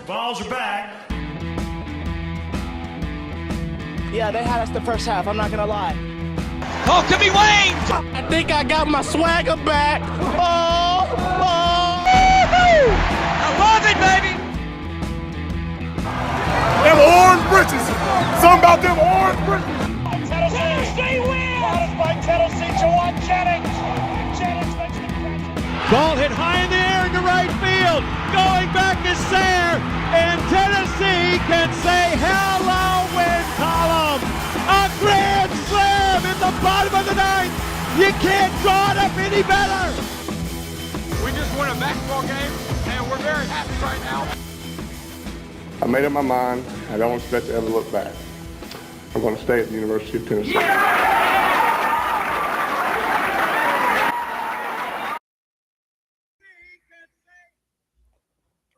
Vols are back. Yeah, they had us the first half, I'm not going to lie. Oh, could be Wayne! I think I got my swagger back. Oh! I love it, baby! Them orange britches. Something about them orange britches. Tennessee wins! Brought us by Tennessee, Jawan Jennings. Jennings makes the catch. Ball hit high in the air into right field. Going back is Sayre, and Tennessee can say hello win column. A grand slam in the bottom of the ninth. You can't draw it up any better. We just won a basketball game, and we're very happy right now. I made up my mind. I don't expect to ever look back. I'm going to stay at the University of Tennessee.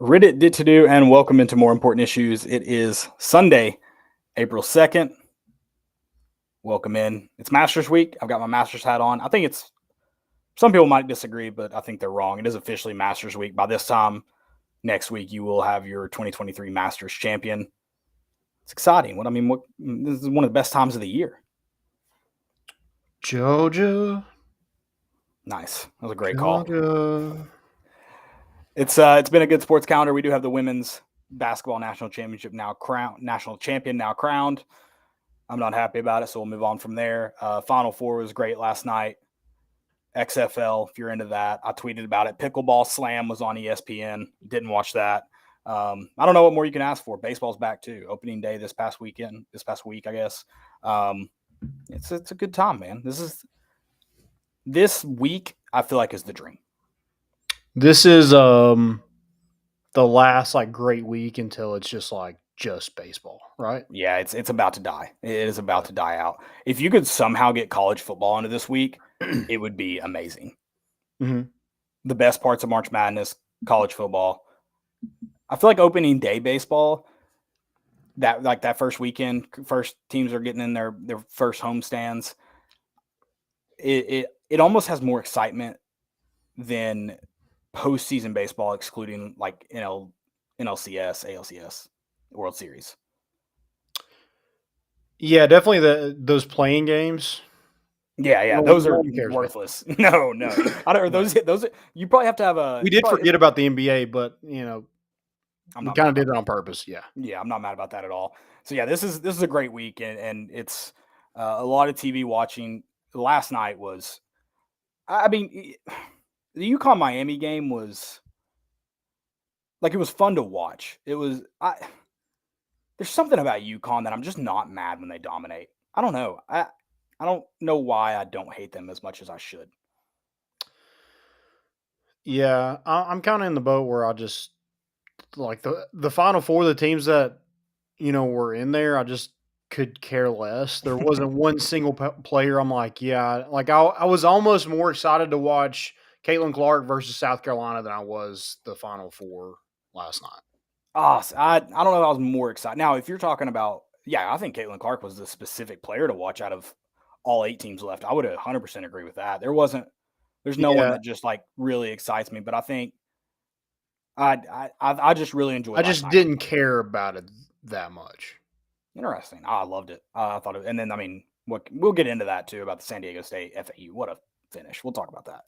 Reddit did to do, and welcome into More Important Issues. It is Sunday, April 2nd. Welcome in. It's Masters Week. I've got my Masters hat on. I think it's, some people might disagree, but I think they're wrong. It is officially Masters Week. By this time next week, you will have your 2023 Masters champion. It's exciting. This is one of the best times of the year. Georgia. Nice. That was a great call. It's been a good sports calendar. We do have the women's basketball national champion now crowned. I'm not happy about it, so we'll move on from there. Final Four was great last night. XFL, if you're into that, I tweeted about it. Pickleball Slam was on ESPN. Didn't watch that. I don't know what more you can ask for. Baseball's back too. Opening day this past week, I guess. It's a good time, man. This week I feel like is the dream. This is the last great week until it's just baseball, right? Yeah, it's about to die. It is about to die out. If you could somehow get college football into this week, it would be amazing. Mm-hmm. The best parts of March Madness, college football. I feel like opening day baseball, that first weekend, first teams are getting in their first home stands. It almost has more excitement than postseason baseball, excluding NLCS, ALCS, World Series. Yeah, definitely those playing games. Yeah, those are worthless. No, I don't. Those you probably have to have a. We did forget about the NBA, but we kind of did it on purpose. Yeah, I'm not mad about that at all. So yeah, this is a great week, and it's a lot of TV watching. Last night was, the UConn Miami game was it was fun to watch. It was there's something about UConn that I'm just not mad when they dominate. I don't know. I don't know why I don't hate them as much as I should. Yeah, I'm kind of in the boat where I just the Final Four, the teams that were in there, I just could care less. There wasn't one single player I'm I was almost more excited to watch Caitlin Clark versus South Carolina than I was the Final Four last night. I don't know if I was more excited. Now, if you're talking about, I think Caitlin Clark was the specific player to watch out of all 8 teams left. I would 100% agree with that. There's no one that just really excites me, but I think I just really enjoyed it. I just didn't care about it that much. Interesting. I loved it. I thought and then, we'll get into that too about the San Diego State FAU. What a finish. We'll talk about that.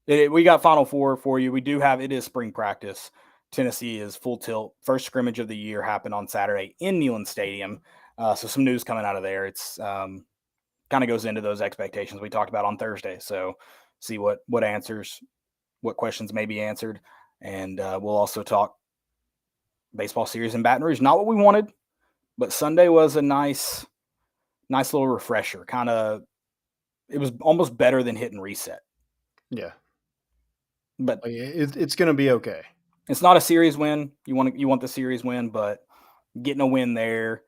We got Final Four for you. We do have, it is spring practice. Tennessee is full tilt. First scrimmage of the year happened on Saturday in Neyland Stadium. So some news coming out of there. It's kind of goes into those expectations we talked about on Thursday. So see what answers, what questions may be answered. And we'll also talk baseball series in Baton Rouge. Not what we wanted, but Sunday was a nice little refresher. It was almost better than hit and reset. Yeah. But it's going to be okay. It's not a series win. You want the series win, but getting a win there,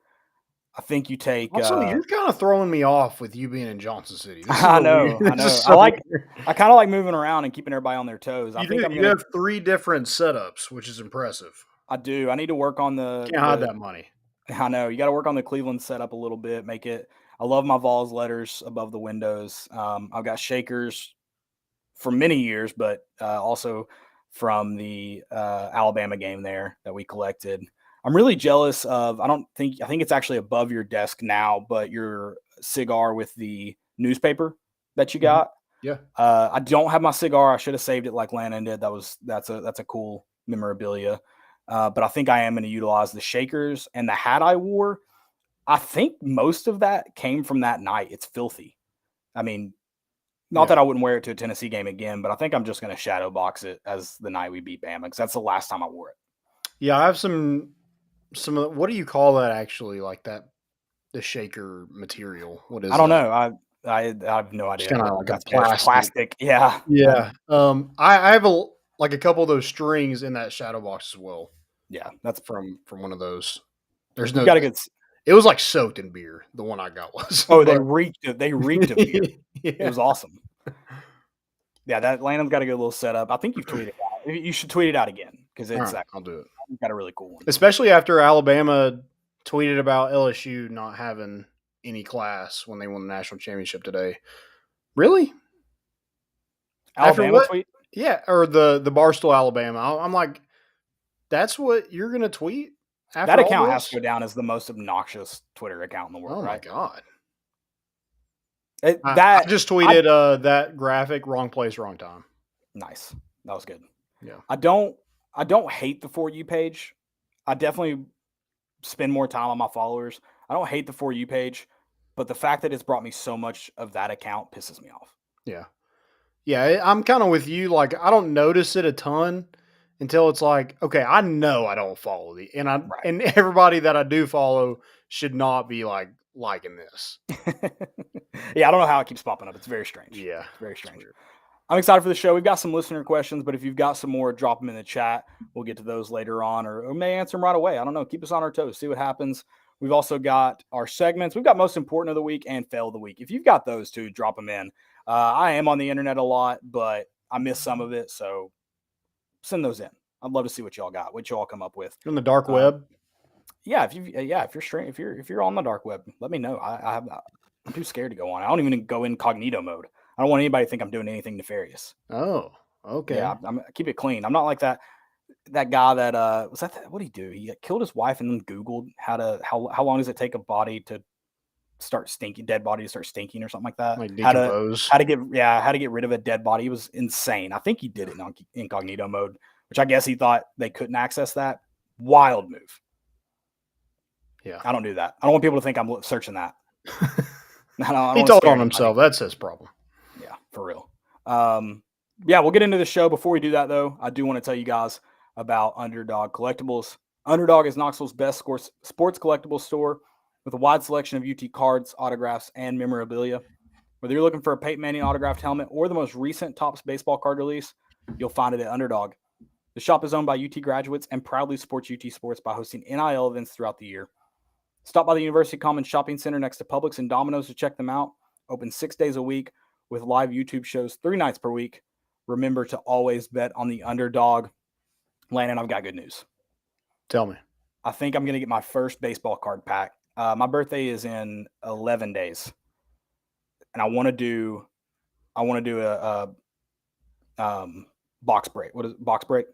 I think you take. Also, you're kind of throwing me off with you being in Johnson City. I know. I kind of like moving around and keeping everybody on their toes. You have 3 different setups, which is impressive. I do. I need to work on can't hide that money. I know. You got to work on the Cleveland setup a little bit. Make it. I love my Vols letters above the windows. I've got shakers for many years, but also from the Alabama game there that we collected. I'm really jealous of, I think it's actually above your desk now, but your cigar with the newspaper that you got. Yeah. I don't have my cigar. I should have saved it like Landon did. That's a cool memorabilia. But I think I am going to utilize the shakers and the hat I wore. I think most of that came from that night. It's filthy. I mean, not that I wouldn't wear it to a Tennessee game again, but I think I'm just going to shadow box it as the night we beat Bama because that's the last time I wore it. Yeah, I have some of, what do you call that actually? Like the shaker material. What is? I don't know. I have no idea. It's kind of like a plastic. Yeah. Yeah. I have a couple of those strings in that shadow box as well. Yeah, that's from one of those. There's no. Got a good. It was like soaked in beer. The one I got was. Oh, they reeked of beer. Yeah. It was awesome. Yeah, that Landon's got a good little setup. I think you've tweeted it out. You should tweet it out again because it's. Right, I'll do it. Got a really cool one, especially after Alabama tweeted about LSU not having any class when they won the national championship today. Really? Alabama tweet? Yeah, or the Barstool Alabama. I'm like, that's what you're gonna tweet? After that account has to go down as the most obnoxious Twitter account in the world. Oh my right? God! I just tweeted that graphic. Wrong place, wrong time. Nice. That was good. Yeah. I don't hate the For You page. I definitely spend more time on my followers. I don't hate the For You page, but the fact that it's brought me so much of that account pisses me off. Yeah. Yeah, I'm kind of with you. Like, I don't notice it a ton until it's like, okay, I know I don't follow and everybody that I do follow should not be liking this. Yeah, I don't know how it keeps popping up. It's very strange. Yeah. It's very strange. I'm excited for the show. We've got some listener questions, but if you've got some more, drop them in the chat. We'll get to those later on, or may answer them right away. I don't know. Keep us on our toes. See what happens. We've also got our segments. We've got most important of the week and fail of the week. If you've got those two, drop them in. I am on the internet a lot, but I miss some of it, so send those in. I'd love to see what y'all got, what y'all come up with. On the dark web. Yeah, if you're on the dark web, let me know. I'm too scared to go on. I don't even go incognito mode. I don't want anybody to think I'm doing anything nefarious. Oh, okay. Yeah, I keep it clean. I'm not like that guy that what did he do? He killed his wife and then Googled how long does it take a body to start stinking, dead body to start stinking or something like that. Like decompose. How to get rid of a dead body. He was insane. I think he did it in incognito mode, which I guess he thought they couldn't access that. Wild move. Yeah. I don't do that. I don't want people to think I'm searching that. He told on himself. That's his problem. Yeah, for real. Yeah, we'll get into the show. Before we do that, though, I do want to tell you guys about Underdog Collectibles. Underdog is Knoxville's best sports collectibles store with a wide selection of UT cards, autographs, and memorabilia. Whether you're looking for a Peyton Manning autographed helmet or the most recent Topps baseball card release, you'll find it at Underdog. The shop is owned by UT graduates and proudly supports UT sports by hosting NIL events throughout the year. Stop by the University Commons Shopping Center next to Publix and Domino's to check them out. Open 6 days a week with live YouTube shows 3 nights per week. Remember to always bet on the Underdog. Landon, I've got good news. Tell me. I think I'm going to get my first baseball card pack. My birthday is in 11 days. And I want to do a box break. What is it? Box break?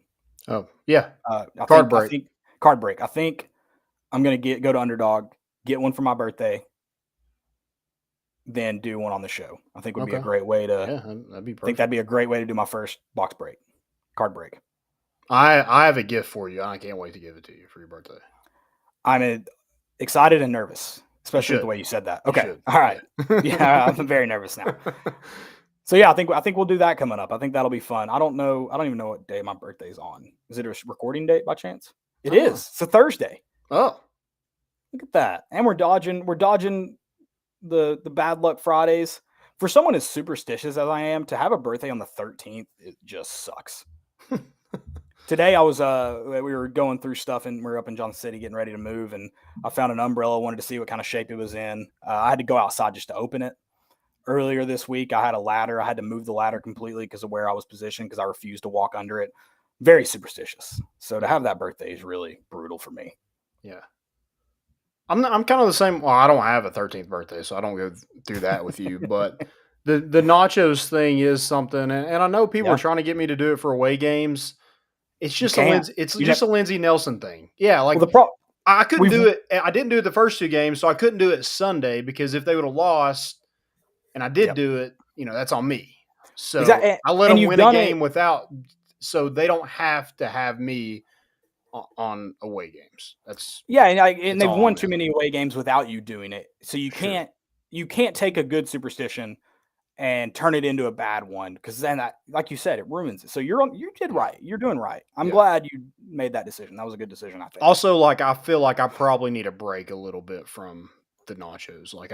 Oh, yeah. Card break. Card break. I think I'm going to go to Underdog, get one for my birthday, then do one on the show. I think would be a great way to. Yeah, that'd be perfect. I think that'd be a great way to do my first box break, card break. I have a gift for you. I can't wait to give it to you for your birthday. I'm excited and nervous, especially with the way you said that. Okay, all right. Yeah, I'm very nervous now. So yeah, I think we'll do that coming up. I think that'll be fun. I don't even know what day my birthday's on. Is it a recording date by chance? It is. It's a Thursday. Oh, look at that. And we're dodging the bad luck Fridays. For someone as superstitious as I am, to have a birthday on the 13th, it just sucks. Today I was we were going through stuff and we were up in Johnson City getting ready to move, and I found an umbrella, wanted to see what kind of shape it was in. I had to go outside just to open it. Earlier this week, I had a ladder. I had to move the ladder completely because of where I was positioned because I refused to walk under it. Very superstitious. So to have that birthday is really brutal for me. Yeah. I'm kind of the same. Well, I don't have a 13th birthday, so I don't go through that with you. But the nachos thing is something, and I know people are trying to get me to do it for away games. It's just can't. a Lindsey Nelson thing. Yeah, like Well, the pro I couldn't we've do it. I didn't do it the first 2 games, so I couldn't do it Sunday because if they would have lost and I did Yep. do it, that's on me. So Exactly, I let and them you've win a done game it. without, so they don't have to have me on away games. That's Yeah, and it's they've all won on too them. many away games without you doing it. So you Sure. can't take a good superstition and turn it into a bad one because then that, like you said, it ruins it. So you did right. You're doing right. I'm Yeah. glad you made that decision. That was a good decision, I think. Also, like I feel like I probably need a break a little bit from the nachos. Like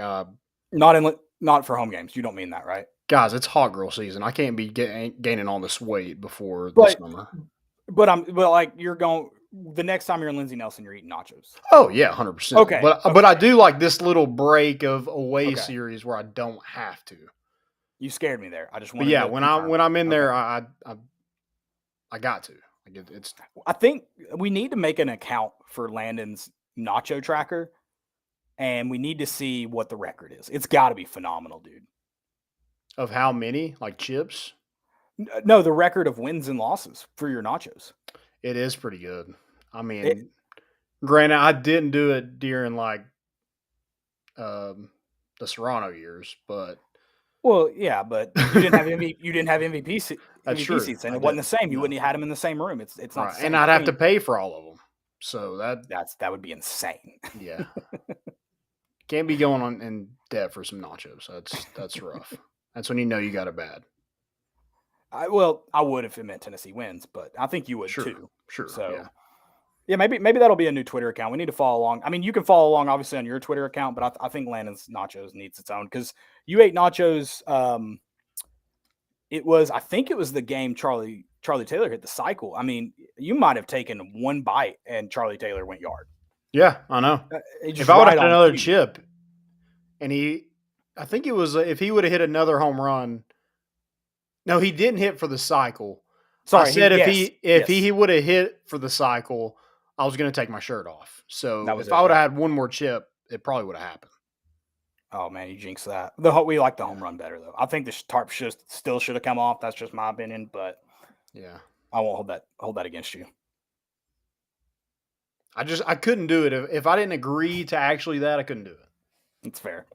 Not for home games. You don't mean that, right? guys, it's hot girl season. I can't be gaining all this weight before the But summer. but like you're going the next time you're in Lindsey Nelson, you're eating nachos. Oh yeah, 100%. Okay, But I do like this little break of away Okay. series where I don't have to. You scared me there. I just But wanted yeah, to when confirm. I'm in there, Okay. I got to. Like it's I think we need to make an account for Landon's nacho tracker, and we need to see what the record is. It's got to be phenomenal, dude. of how many like chips. No, the record of wins and losses for your nachos. It is pretty good. I mean, granted, I didn't do it during like the Serrano years, but Well, yeah, but you didn't have MVP That's MVP true. seats, and I it wasn't the didn't. same. You No. wouldn't have had them in the same room. It's not right, the same and I'd have to thing. pay for all of them. So that would be insane. yeah, can't be going on in debt for some nachos. That's rough. That's when you know you got it bad. I would if it meant Tennessee wins, but I think you would too. Sure. So yeah, maybe that'll be a new Twitter account. We need to follow along. I mean, you can follow along obviously on your Twitter account, but I think Landon's Nachos needs its own because you ate nachos. I think it was the game Charlie Taylor hit the cycle. I mean, you might have taken one bite and Charlie Taylor went yard. Yeah, I know. Just If I would right have had on another cue. chip, and I think it was if he would have hit another home run. No, he didn't hit for the cycle. Sorry, I said if yes. he would have hit for the cycle, I was going to take my shirt off. So That was if it, I would yeah. have had one more chip, it probably would have happened. Oh man, you jinxed that. We like the home run better though. I think the tarp still should have come off. That's just my opinion, but Yeah, I won't hold that against you. I couldn't do it if I didn't agree to actually that I couldn't do it. That's fair.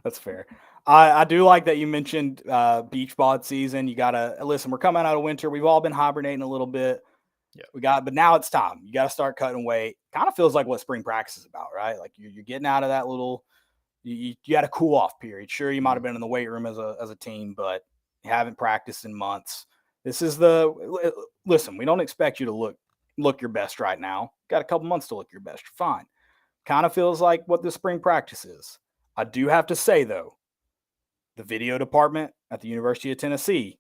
That's fair. I do like that you mentioned beach bod season. You gotta listen. We're coming out of winter. We've all been hibernating a little bit. Yeah, but now it's time. You got to start cutting weight. Kind of feels like what spring practice is about, right? Like you're getting out of that little. You had a cool off period. Sure, you might have been in the weight room as a team, but you haven't practiced in months. This is listen. We don't expect you to look your best right now. Got a couple months to look your best. You're fine. Kind of feels like what the spring practice is. I do have to say though, the video department at the University of Tennessee,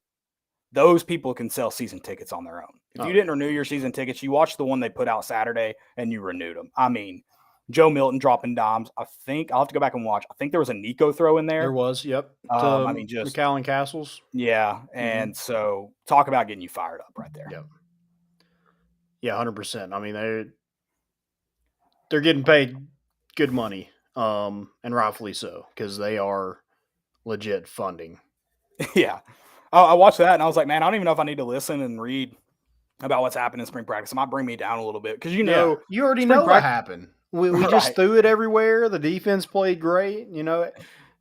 those people can sell season tickets on their own. If you didn't renew your season tickets, you watched the one they put out Saturday and you renewed them. I mean, Joe Milton dropping dimes. I think I'll have to go back and watch. I think there was a Nico throw in there. There was. Yep. I mean, just McAllen Castles. Yeah, and so talk about getting you fired up right there. Yep. Yeah, 100%. I mean, they're getting paid good money, and rightfully so because they are legit funding. Yeah. I watched that and I was like, man, I don't even know if I need to listen and read about what's happened in spring practice. It might bring me down a little bit because you already know what happened. We just threw it everywhere. The defense played great.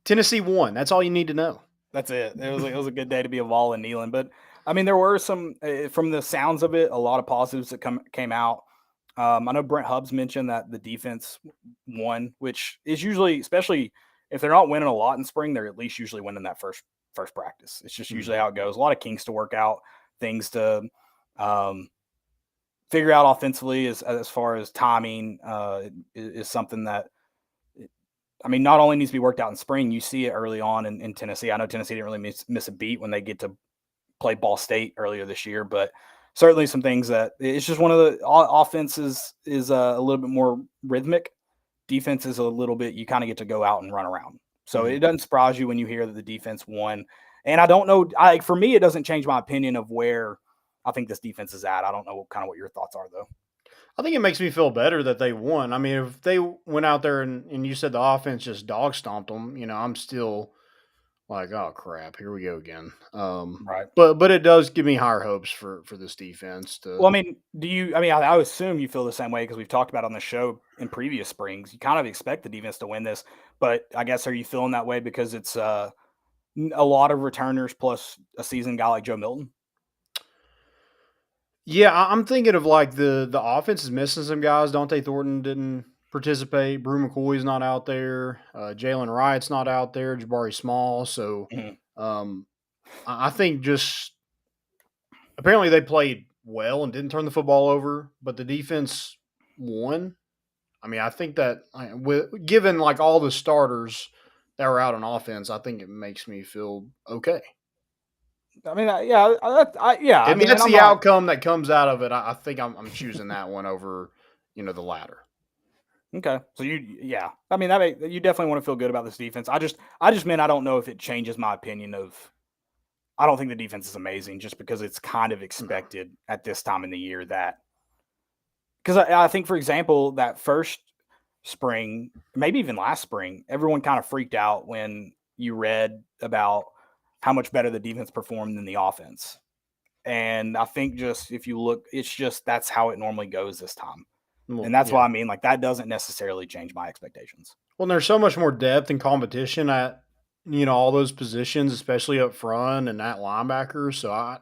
Tennessee won. That's all you need to know. That's it. It was a good day to be a Vol and Neyland. But I mean, there were some from the sounds of it, a lot of positives that came out. I know Brent Hubbs mentioned that the defense won, which is usually, especially if they're not winning a lot in spring, they're at least usually winning that first practice. It's just usually how it goes. A lot of kinks to work out, things to figure out offensively as far as timing is something that, I mean, not only needs to be worked out in spring, you see it early on in Tennessee. I know Tennessee didn't really miss a beat when they get to play Ball State earlier this year, but certainly some things that it's just one of the offenses is a little bit more rhythmic. Defense is a little bit, you kind of get to go out and run around. So it doesn't surprise you when you hear that the defense won. And I don't know, for me, it doesn't change my opinion of where I think this defense is at. I don't know what your thoughts are, though. I think it makes me feel better that they won. I mean, if they went out there and you said the offense just dog stomped them, I'm still like, oh crap, here we go again. Right. But it does give me higher hopes for this defense to. Well, I mean, I would assume you feel the same way because we've talked about on the show in previous springs. You kind of expect the defense to win this, but I guess are you feeling that way because it's a lot of returners plus a seasoned guy like Joe Milton? Yeah, I'm thinking of like the offense is missing some guys. Dante Thornton didn't participate. Brew McCoy's not out there. Jalen Wright's not out there. Jabari Small. So I think just apparently they played well and didn't turn the football over, but the defense won. I mean, I think that given like all the starters that were out on offense, I think it makes me feel okay. I mean, yeah. I mean, That's the outcome that comes out of it. I think I'm choosing that one over, the latter. Okay, so I mean, you definitely want to feel good about this defense. I just meant I don't know if it changes my opinion of. I don't think the defense is amazing just because it's kind of expected at this time in the year that. Because I think, for example, that first spring, maybe even last spring, everyone kind of freaked out when you read about how much better the defense performed than the offense. And I think just if you look, it's just that's how it normally goes this time. Well, and that's why I mean, like, that doesn't necessarily change my expectations. Well, there's so much more depth and competition at, all those positions, especially up front and at linebacker. So I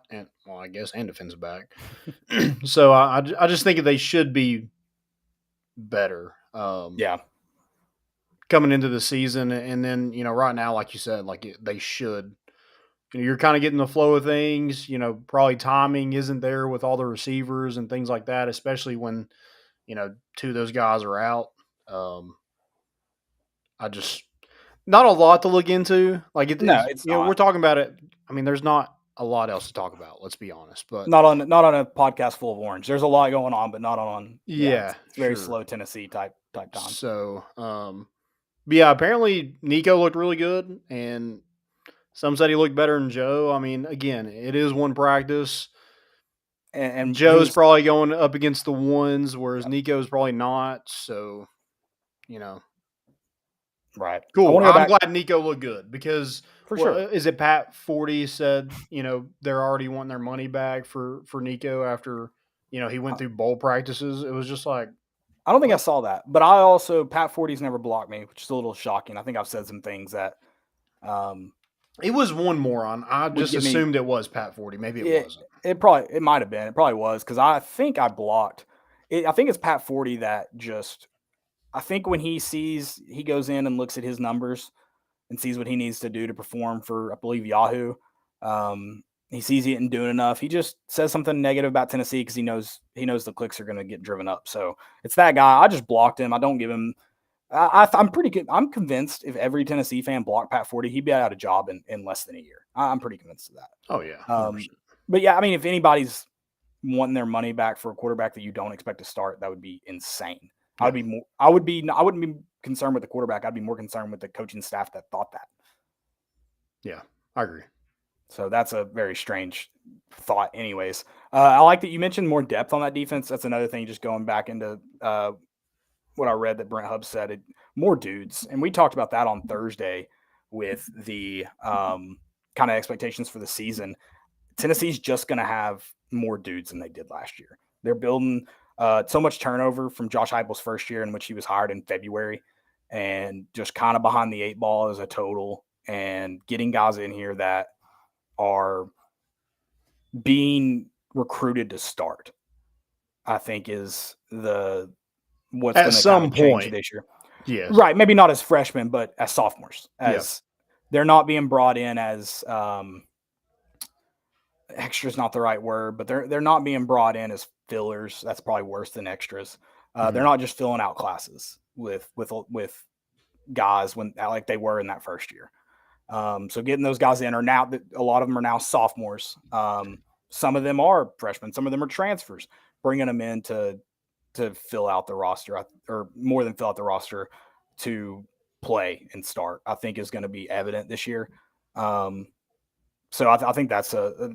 guess, and defensive back. So I just think they should be better. Coming into the season. And then, right now, like you said, they should. You're kind of getting the flow of things. Probably timing isn't there with all the receivers and things like that, especially when, two of those guys are out. Not a lot to look into. It's not. We're talking about it. I mean, there's not a lot else to talk about. Let's be honest, but not on a podcast full of orange. There's a lot going on, but not on. It's very slow Tennessee type time. So, yeah, apparently Nico looked really good, and some said he looked better than Joe. I mean, again, it is one practice. And Joe's probably going up against the ones, whereas Nico's probably not. So, Right. Cool. I'm glad Nico looked good because for sure. Is it Pat 40 said, they're already wanting their money back for Nico after, he went through bowl practices. It was just like. I don't think I saw that, but Pat 40's never blocked me, which is a little shocking. I think I've said some things that. It was one moron. I just assumed it was Pat 40. Maybe it wasn't. It might have been. It probably was because I think I blocked. I think it's Pat 40 that just. I think when he goes in and looks at his numbers and sees what he needs to do to perform for, I believe, Yahoo. He sees he isn't doing enough. He just says something negative about Tennessee because he knows the clicks are going to get driven up. So it's that guy. I just blocked him. I don't give him. I'm pretty good. I'm convinced if every Tennessee fan blocked Pat 40, he'd be out of a job in less than a year. I'm pretty convinced of that. Oh yeah. But yeah, I mean, if anybody's wanting their money back for a quarterback that you don't expect to start, that would be insane. I wouldn't be concerned with the quarterback. I'd be more concerned with the coaching staff that thought that. Yeah, I agree. So that's a very strange thought anyways. I like that you mentioned more depth on that defense. That's another thing, just going back into what I read that Brent Hubbs said, more dudes. And we talked about that on Thursday with the kind of expectations for the season. Tennessee's just going to have more dudes than they did last year. They're building so much turnover from Josh Heupel's first year in which he was hired in February, and just kind of behind the eight ball as a total, and getting guys in here that are being recruited to start, I think is what's going to kind of change this year. Yeah. Right. Maybe not as freshmen, but as sophomores, they're not being brought in as extras, not the right word, but they're not being brought in as fillers. That's probably worse than extras. They're not just filling out classes with guys like they were in that first year. So getting those guys in a lot of them are now sophomores. Some of them are freshmen. Some of them are transfers, bringing them in to fill out the roster, or more than fill out the roster, to play and start, I think is going to be evident this year. So I think that's a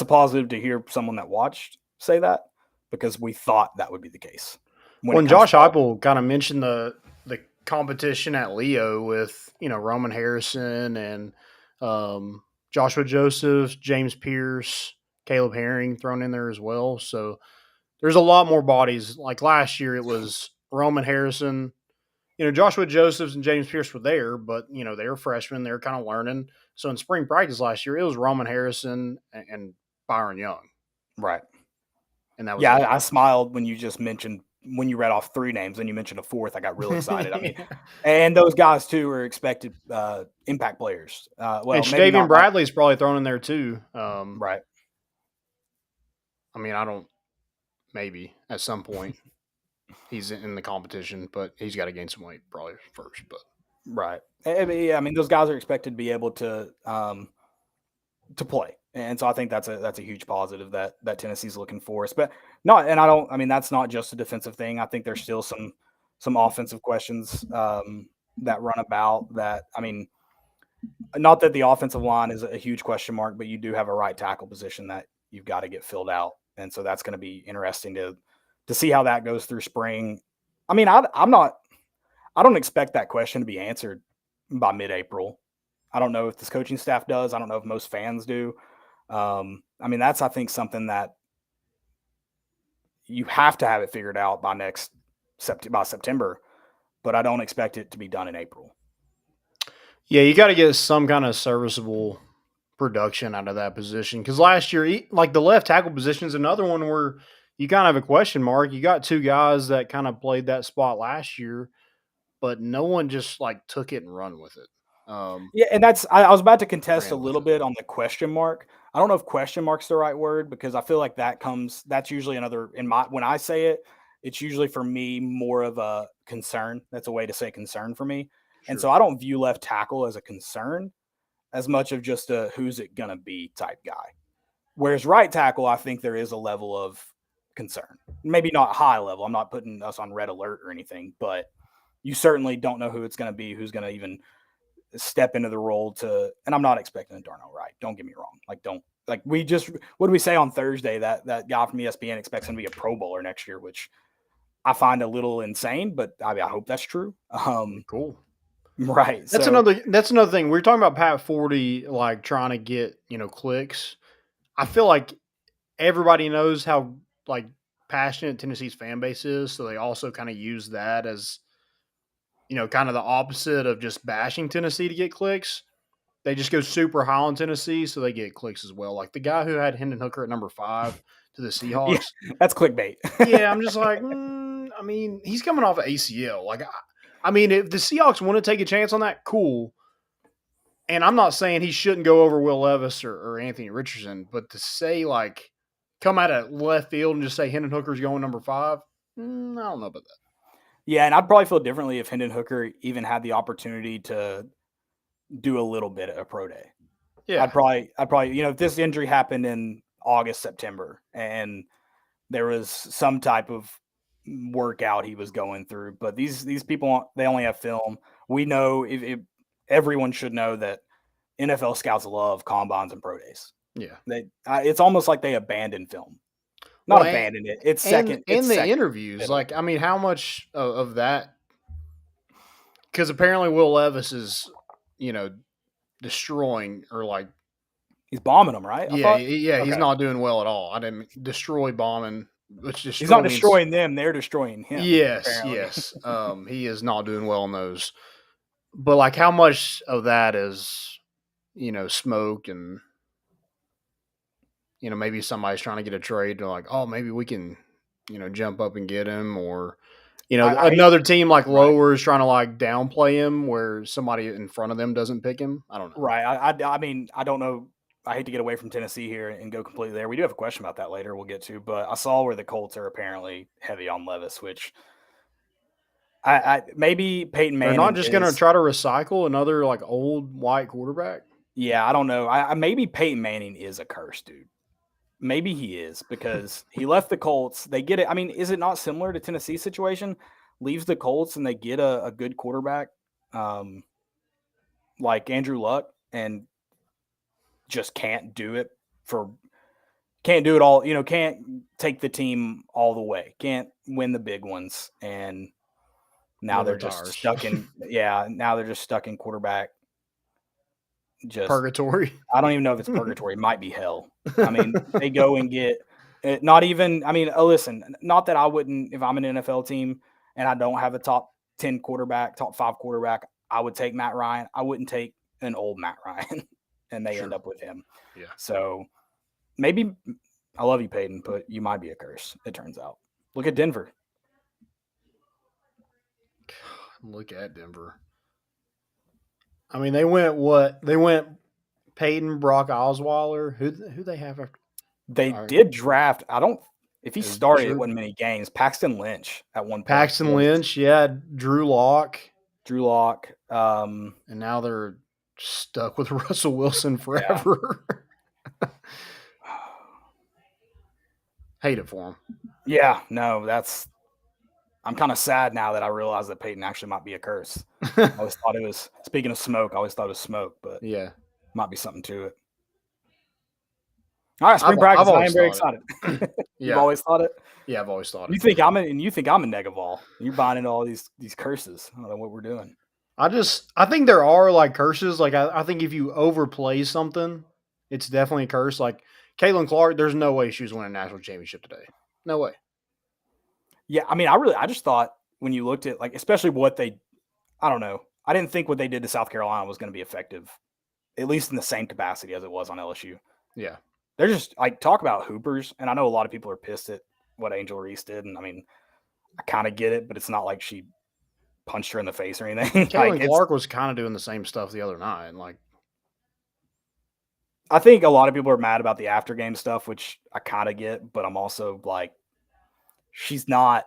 positive to hear someone that watched say that, because we thought that would be the case. When Josh Heupel kind of mentioned the competition at Leo with, Roman Harrison and Joshua Joseph, James Pierce, Caleb Herring thrown in there as well. So there's a lot more bodies. Like last year, it was Roman Harrison. Joshua Josephs and James Pierce were there, but, they were freshmen. They were kind of learning. So in spring practice last year, it was Roman Harrison and Byron Young. Right. And that was yeah, it. I smiled when you just mentioned when you read off 3 names and you mentioned a 4th. I got real excited. I mean, and those guys too are expected impact players. Well, and maybe Shadavian not Bradley's probably thrown in there too. right. I mean, maybe at some point he's in the competition, but he's got to gain some weight probably first. But Right. I mean, those guys are expected to be able to play, and so I think that's a huge positive that Tennessee's looking for us. But no, and I mean, that's not just a defensive thing. I think there's still some offensive questions that run about. That I mean, not that the offensive line is a huge question mark, but you do have a right tackle position that you've got to get filled out, and so that's going to be interesting to see how that goes through spring. I mean, I don't expect that question to be answered by mid-April. I don't know if this coaching staff does. I don't know if most fans do. I mean, that's, I think, something that you have to have it figured out by September, but I don't expect it to be done in April. Yeah, you got to get some kind of serviceable production out of that position. Because last year, like the left tackle position is another one where you kind of have a question mark. You got 2 guys that kind of played that spot last year, but no one just like took it and run with it. Yeah, and that's I was about to contest a little bit on the question mark. I don't know if question mark's the right word because I feel like that's usually another when I say it, it's usually for me more of a concern. That's a way to say concern for me. Sure. And so I don't view left tackle as a concern as much of just a who's it gonna be type guy. Whereas right tackle, I think there is a level of concern. Maybe not high level. I'm not putting us on red alert or anything, but you certainly don't know who it's going to be, who's going to even step into the role and I'm not expecting a Darnell Wright. Don't get me wrong. What did we say on Thursday that guy from ESPN expects him to be a Pro Bowler next year, which I find a little insane, but I hope that's true. Cool. Right. That's another thing. We're talking about Pat Forty, like trying to get, clicks. I feel like everybody knows how like passionate Tennessee's fan base is. So they also kind of use that as, kind of the opposite of just bashing Tennessee to get clicks. They just go super high on Tennessee, so they get clicks as well. Like the guy who had Hendon Hooker at number 5 to the Seahawks. Yeah, that's clickbait. Yeah, I'm just like, I mean, he's coming off of ACL. Like, I mean, if the Seahawks want to take a chance on that, cool. And I'm not saying he shouldn't go over Will Levis or Anthony Richardson, but to say, like, come out of left field and just say Hendon Hooker's going number 5, I don't know about that. Yeah, and I'd probably feel differently if Hendon Hooker even had the opportunity to do a little bit at a pro day. Yeah. I'd probably, if this injury happened in August, September, and there was some type of workout he was going through, but these people, they only have film. We know everyone should know that NFL scouts love combines and pro days. Yeah. It's almost like they abandoned film. Not abandoned it. It's second. In the interviews, middle. like, I mean, how much of that? Because apparently Will Levis is, destroying or like he's bombing them, right? Yeah, he's not doing well at all. I didn't destroy bombing, which he's not destroying them; they're destroying him. Yes, yes. He is not doing well in those. But like, how much of that is, smoke and, maybe somebody's trying to get a trade. They're like, oh, maybe we can, jump up and get him, or another team like lower is trying to like downplay him where somebody in front of them doesn't pick him. I don't know. Right. I mean, I don't know. I hate to get away from Tennessee here and go completely there. We do have a question about that later we'll get to, but I saw where the Colts are apparently heavy on Levis, which I maybe Peyton Manning. They're not just going to try to recycle another like old white quarterback. Yeah, I don't know. Maybe Peyton Manning is a curse, dude. Maybe he is because he left the Colts. They get it. I mean, is it not similar to Tennessee's situation? Leaves the Colts and they get a good quarterback like Andrew Luck and just can't do it all. Can't take the team all the way. Can't win the big ones. And Now Rubber they're just tires. stuck in now they're just stuck in quarterback. Just Purgatory. I don't even know if it's purgatory. It might be hell. I mean, they go and get not even. I mean, listen, not that I wouldn't if I'm an NFL team and I don't have a top 10 quarterback, top 5 quarterback. I would take Matt Ryan. I wouldn't take an old Matt Ryan, and they end up with him. Yeah. So maybe I love you, Peyton, but you might be a curse. It turns out. Look at Denver. Look at Denver. I mean, they went what? They went Peyton, Brock Osweiler. Who they have after? They did draft. If he started, it Drew, wasn't many games. Paxton Lynch at one point. Paxton Lynch, yeah. Drew Lock. And now they're stuck with Russell Wilson forever. Yeah. Hate it for him. Yeah, no, I'm kind of sad now that I realize that Peyton actually might be a curse. I always thought it was, speaking of smoke, I always thought it was smoke, but yeah, might be something to it. All right, spring practice. I am very excited. You've always thought it? Yeah, I've always thought it. You think I'm a Negavol. You're buying into all these curses. I don't know what we're doing. I think there are like curses. Like I think if you overplay something, it's definitely a curse. Like Caitlin Clark, there's no way she was winning a national championship today. No way. Yeah, I mean, I just thought when you looked at like, especially I don't know. I didn't think what they did to South Carolina was going to be effective, at least in the same capacity as it was on LSU. Yeah. They're just like, talk about hoopers. And I know a lot of people are pissed at what Angel Reese did. And I mean, I kind of get it, but it's not like she punched her in the face or anything. Caitlin Clark was kind of doing the same stuff the other night. Like, I think a lot of people are mad about the after game stuff, which I kind of get, but I'm also like, it's not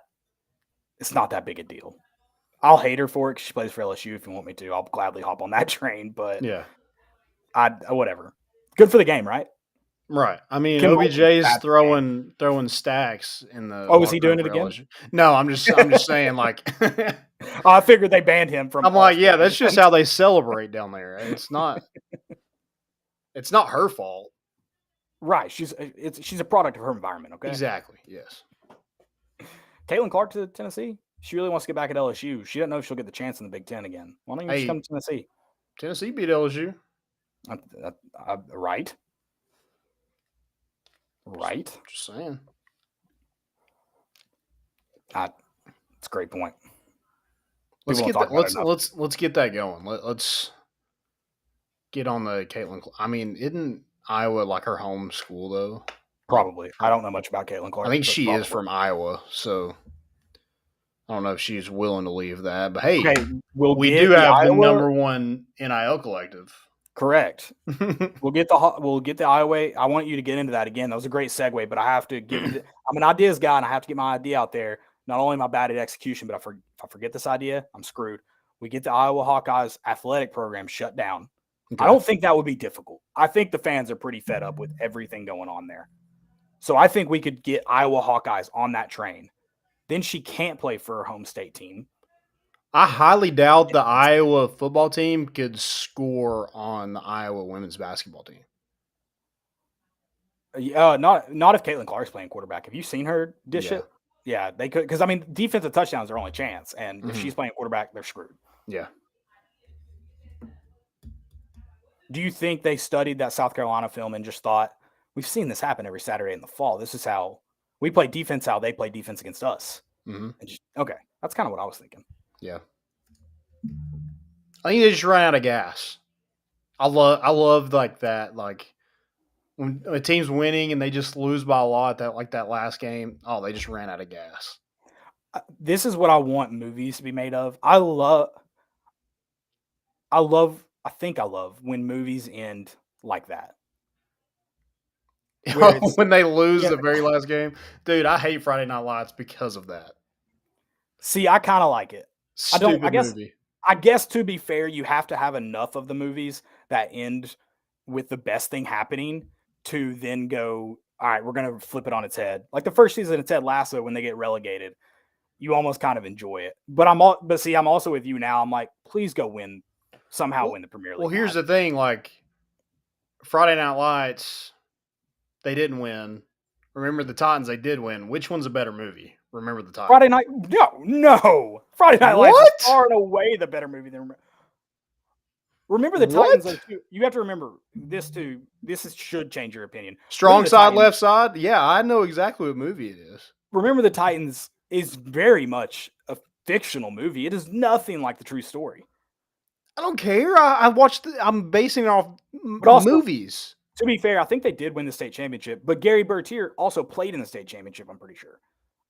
that big a deal. I'll hate her for it because she plays for LSU. If you want me to, I'll gladly hop on that train, but yeah, whatever. Good for the game, right? Right. I mean, OBJ's throwing stacks in the. Oh, is he doing it again? LSU. No, I'm just saying, like. I figured they banned him from. I'm like, yeah, that's just how they celebrate down there. It's not her fault. Right. She's a product of her environment. Okay. Exactly. Yes. Caitlin Clark to Tennessee. She really wants to get back at LSU. She doesn't know if she'll get the chance in the Big Ten again. Why don't you just come to Tennessee? Tennessee beat LSU. Right. Right. Just saying. It's a great point. Let's get that going. Let's get on the Caitlin. I mean, isn't Iowa like her home school though? Probably. I don't know much about Caitlin Clark. I think she is from Iowa, so I don't know if she's willing to leave that. But hey, we do have the number one NIL collective. Correct. We'll get the Iowa. I want you to get into that again. That was a great segue, but I have to give you. I'm an ideas guy, and I have to get my idea out there. Not only am I bad at execution, but if I forget this idea, I'm screwed. We get the Iowa Hawkeyes athletic program shut down. Okay. I don't think that would be difficult. I think the fans are pretty fed up with everything going on there. So I think we could get Iowa Hawkeyes on that train. Then she can't play for her home state team. I highly doubt the Iowa football team could score on the Iowa women's basketball team. Not if Caitlin Clark's playing quarterback. Have you seen her dish it? Yeah, they could. Because, I mean, defensive touchdowns are their only chance. And if she's playing quarterback, they're screwed. Yeah. Do you think they studied that South Carolina film and just thought, we've seen this happen every Saturday in the fall. This is how we play defense, how they play defense against us. Mm-hmm. Okay. That's kind of what I was thinking. Yeah. I think they just ran out of gas. I love like that. Like when a team's winning and they just lose by a lot, that last game, they just ran out of gas. This is what I want movies to be made of. I think I love when movies end like that. When they lose the very last game. Dude, I hate Friday Night Lights because of that. See, I kind of like it. Movie. I guess to be fair, you have to have enough of the movies that end with the best thing happening to then go, all right, we're going to flip it on its head. Like the first season of Ted Lasso, when they get relegated, you almost kind of enjoy it. But I'm also with you now. I'm like, please go win the Premier League. Well, here's the thing, like Friday Night Lights, they didn't win. Remember the Titans, they did win. Which one's a better movie? Remember the Titans. Friday Night. No. Friday Night Lights What? is far and away the better movie than Remember the What? Titans, though, too. You have to remember this, too. Should change your opinion. Strong Remember the side, Titans- left side. Yeah, I know exactly what movie it is. Remember the Titans is very much a fictional movie. It is nothing like the true story. I don't care. I watched. I'm basing it off But also- movies. To be fair, I think they did win the state championship, but Gary Bertier also played in the state championship, I'm pretty sure.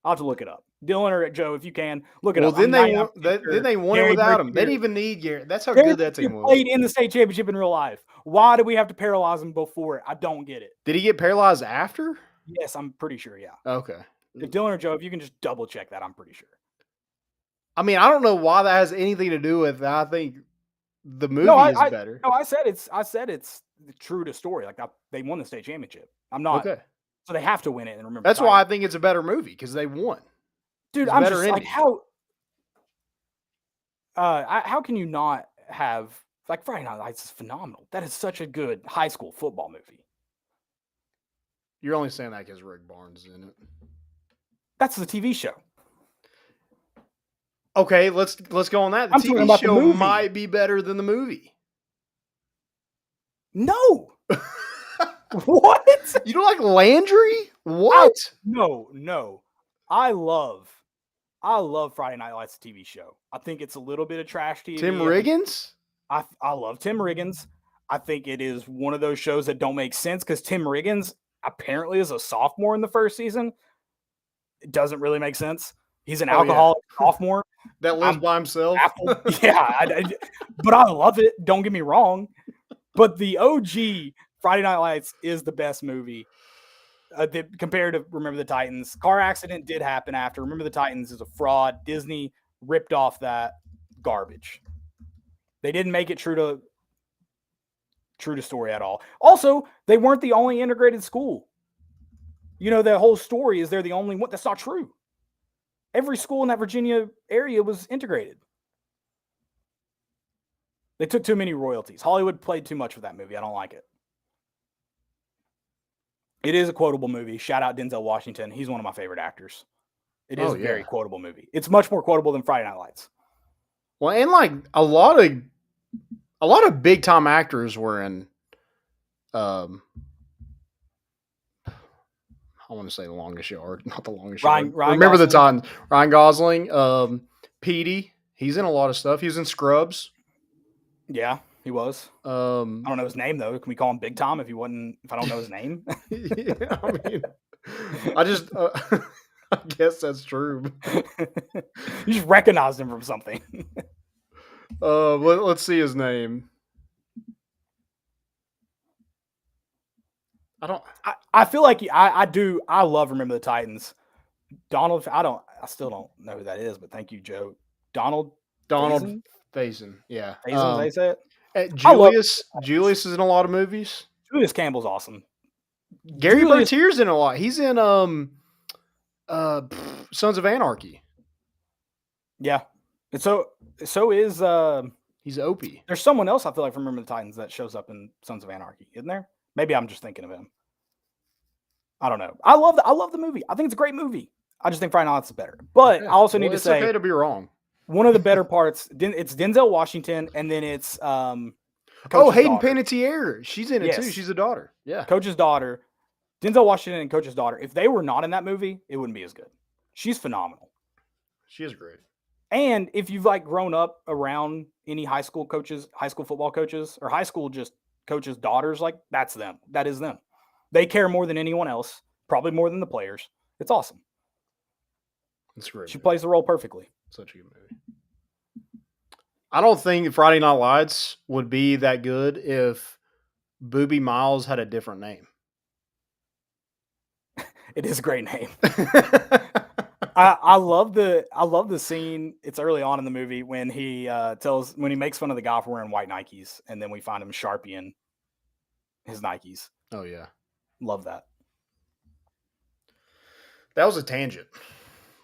I'll have to look it up. Dylan or Joe, if you can, look it Well, up. then I'm they 99% won. Then sure they won it Gary without him. They Bertier- didn't even need Gary. That's how Gary good that team Bertier was. played in the state championship in real life. Why do we have to paralyze him before it? I don't get it. Did he get paralyzed after? Yes, I'm pretty sure, yeah. Okay. If Dylan or Joe, if you can just double check that, I'm pretty sure. I mean, I don't know why that has anything to do with. I think the movie is better. No, I said it's true to story. Like they won the state championship. I'm not. Okay. So they have to win it and remember. That's why I think it's a better movie because they won. Dude, It's I'm better just like ending. how can you not have like Friday Night Lights is phenomenal. That is such a good high school football movie. You're only saying that because Rick Barnes is in it. That's the TV show. Okay, let's go on that. The I'm talking TV about the show movie. might be better than the movie. No. What? You don't like Landry? What? No. I love Friday Night Lights TV show. I think it's a little bit of trash TV. Tim Riggins? I love Tim Riggins. I think it is one of those shows that don't make sense because Tim Riggins apparently is a sophomore in the first season. It doesn't really make sense. He's an alcoholic sophomore. That lives by himself? But I love it. Don't get me wrong. But the OG Friday Night Lights is the best movie. Compared to Remember the Titans. Car accident did happen after. Remember the Titans is a fraud. Disney ripped off that garbage. They didn't make it true to story at all. Also, they weren't the only integrated school. You know, the whole story is they're the only one. That's not true. Every school in that Virginia area was integrated. They took too many royalties. Hollywood played too much with that movie. I don't like it. It is a quotable movie. Shout out Denzel Washington. He's one of my favorite actors. It is a very quotable movie. It's much more quotable than Friday Night Lights. Well, and like a lot of big time actors were in I want to say The Longest Yard, not The Longest Yard. Remember the Titans. Ryan Gosling, Petey, he's in a lot of stuff. He was in Scrubs. Yeah, he was. I don't know his name though. Can we call him Big Tom if I don't know his name? Yeah, I mean, I just I guess that's true. You just recognized him from something. Let's see his name. I feel like I love Remember the Titans. Donald, I still don't know who that is, but thank you, Joe. Donald Faison, yeah. Faison, they say it. Julius is in a lot of movies. Julius Campbell's awesome. Gary Bertier's in a lot. He's in Sons of Anarchy. Yeah. And so is he's Opie. There's someone else I feel like from Remember the Titans that shows up in Sons of Anarchy, isn't there? Maybe I'm just thinking of him. I don't know. I love the movie. I think it's a great movie. I just think Friday Night Lights is better. But I also need to say it's okay to be wrong. One of the better parts, it's Denzel Washington, and then it's Hayden daughter. Panettiere. She's in it too. She's a daughter. Yeah. Coach's daughter. Denzel Washington and Coach's daughter. If they were not in that movie, it wouldn't be as good. She's phenomenal. She is great. And if you've like grown up around any high school football coaches, or high school just coaches' daughters, like that's them. That is them. They care more than anyone else, probably more than the players. It's awesome. That's great. She plays the role perfectly. Such a good movie. I don't think Friday Night Lights would be that good if Boobie Miles had a different name. It is a great name. I love the scene. It's early on in the movie when he makes fun of the guy for wearing white Nikes, and then we find him Sharpieing his Nikes. Oh yeah, love that. That was a tangent.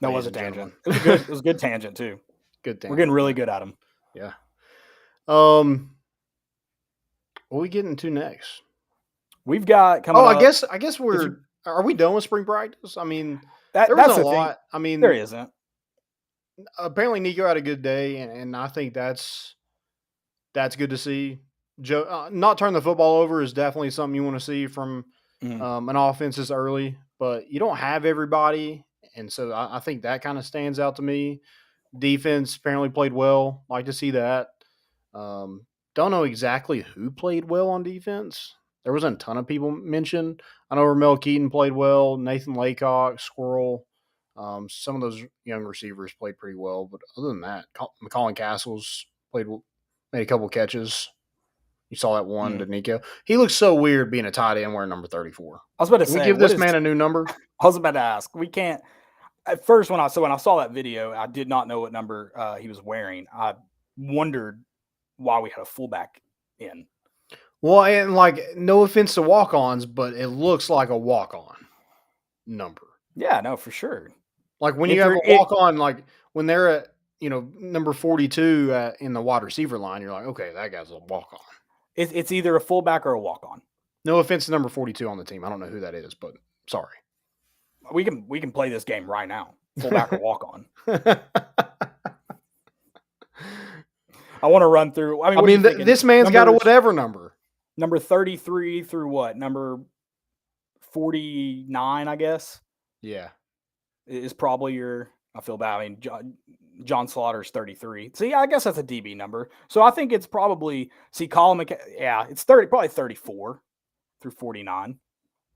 That was a tangent. It was a good tangent too. Good tangent. We're getting really good at them. Yeah. What are we getting to next? We've got coming up. I guess are we done with spring practice? I mean, There that's was a the thing. lot. I mean, There isn't. apparently Nico had a good day, and I think that's good to see. Joe not turn the football over is definitely something you want to see from an offense this early, but you don't have everybody, and so I think that kind of stands out to me. Defense apparently played well. Like to see that. Don't know exactly who played well on defense. There wasn't a ton of people mentioned. I know Ramel Keaton played well. Nathan Laycock, Squirrel. Some of those young receivers played pretty well, but other than that, McCollin Castles made a couple catches. You saw that one to Nico. He looks so weird being a tight end wearing number 34. I was about to Can say, we give this man a new number? I was about to ask. We can't. At first, when I saw that video, I did not know what number he was wearing. I wondered why we had a fullback in. Well, and like, no offense to walk-ons, but it looks like a walk-on number. Yeah, no, for sure. Like when you have a walk-on, like when they're at number 42 in the wide receiver line, you're like, okay, that guy's a walk-on. It's either a fullback or a walk-on. No offense to number 42 on the team. I don't know who that is, but sorry. We can play this game right now. Fullback or walk-on. I want to run through. I mean, this man's got a whatever number. Number 33 through what? Number 49, I guess. Yeah. Is probably your. I feel bad. I mean, John Slaughter's 33. So yeah, I guess that's a DB number. So I think it's probably Colin yeah, it's probably 34 through 49.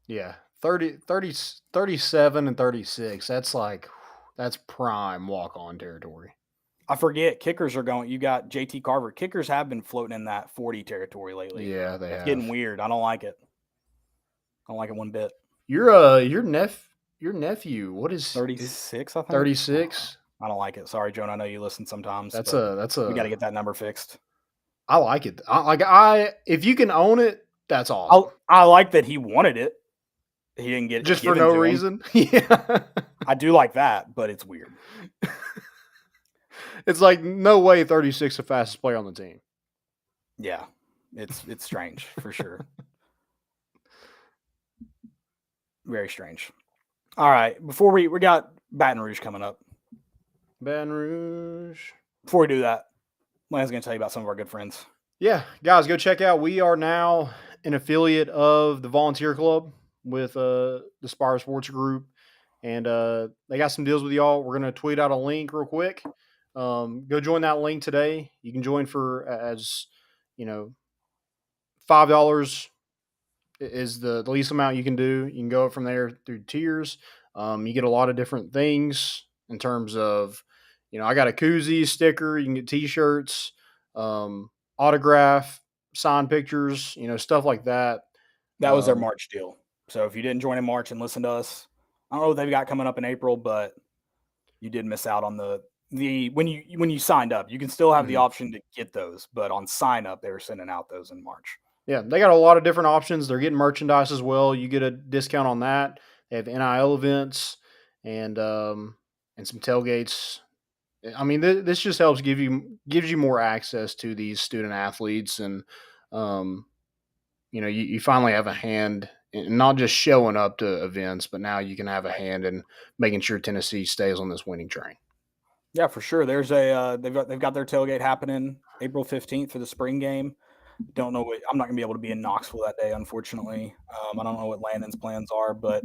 Yeah. 37 and 36. That's prime walk-on territory. I forget kickers are going. You got JT Carver. Kickers have been floating in that 40 territory lately. Yeah, they have. It's getting weird. I don't like it. I don't like it one bit. Your nephew, what is 36? I think 36. I don't like it. Sorry, Joan. I know you listen sometimes. We got to get that number fixed. I like it. If you can own it, that's awesome. I like that he wanted it. He didn't get it just for no reason. Yeah, I do like that, but it's weird. It's like no way 36 the fastest player on the team. Yeah, it's strange for sure. Very strange. All right, before we got Baton Rouge coming up. Baton Rouge. Before we do that, Landon's going to tell you about some of our good friends. Yeah, guys, go check out. We are now an affiliate of the Volunteer Club with the Spire Sports Group, and they got some deals with y'all. We're going to tweet out a link real quick. Go join that link today. You can join for as $5 is the least amount you can do. You can go up from there through tiers. You get a lot of different things in terms of, I got a koozie, sticker. You can get T-shirts, autograph, signed pictures, stuff like that. That was their March deal. So if you didn't join in March and listen to us, I don't know what they've got coming up in April, but you did miss out on when you signed up. You can still have the option to get those, but on sign up, they were sending out those in March. Yeah, they got a lot of different options. They're getting merchandise as well. You get a discount on that. They have NIL events and some tailgates. I mean, this just helps gives you more access to these student athletes, and you finally have a hand in not just showing up to events, but now you can have a hand in making sure Tennessee stays on this winning train. Yeah, for sure. There's they've got their tailgate happening April 15th for the spring game. Don't know I'm not gonna be able to be in Knoxville that day, unfortunately. I don't know what Landon's plans are, but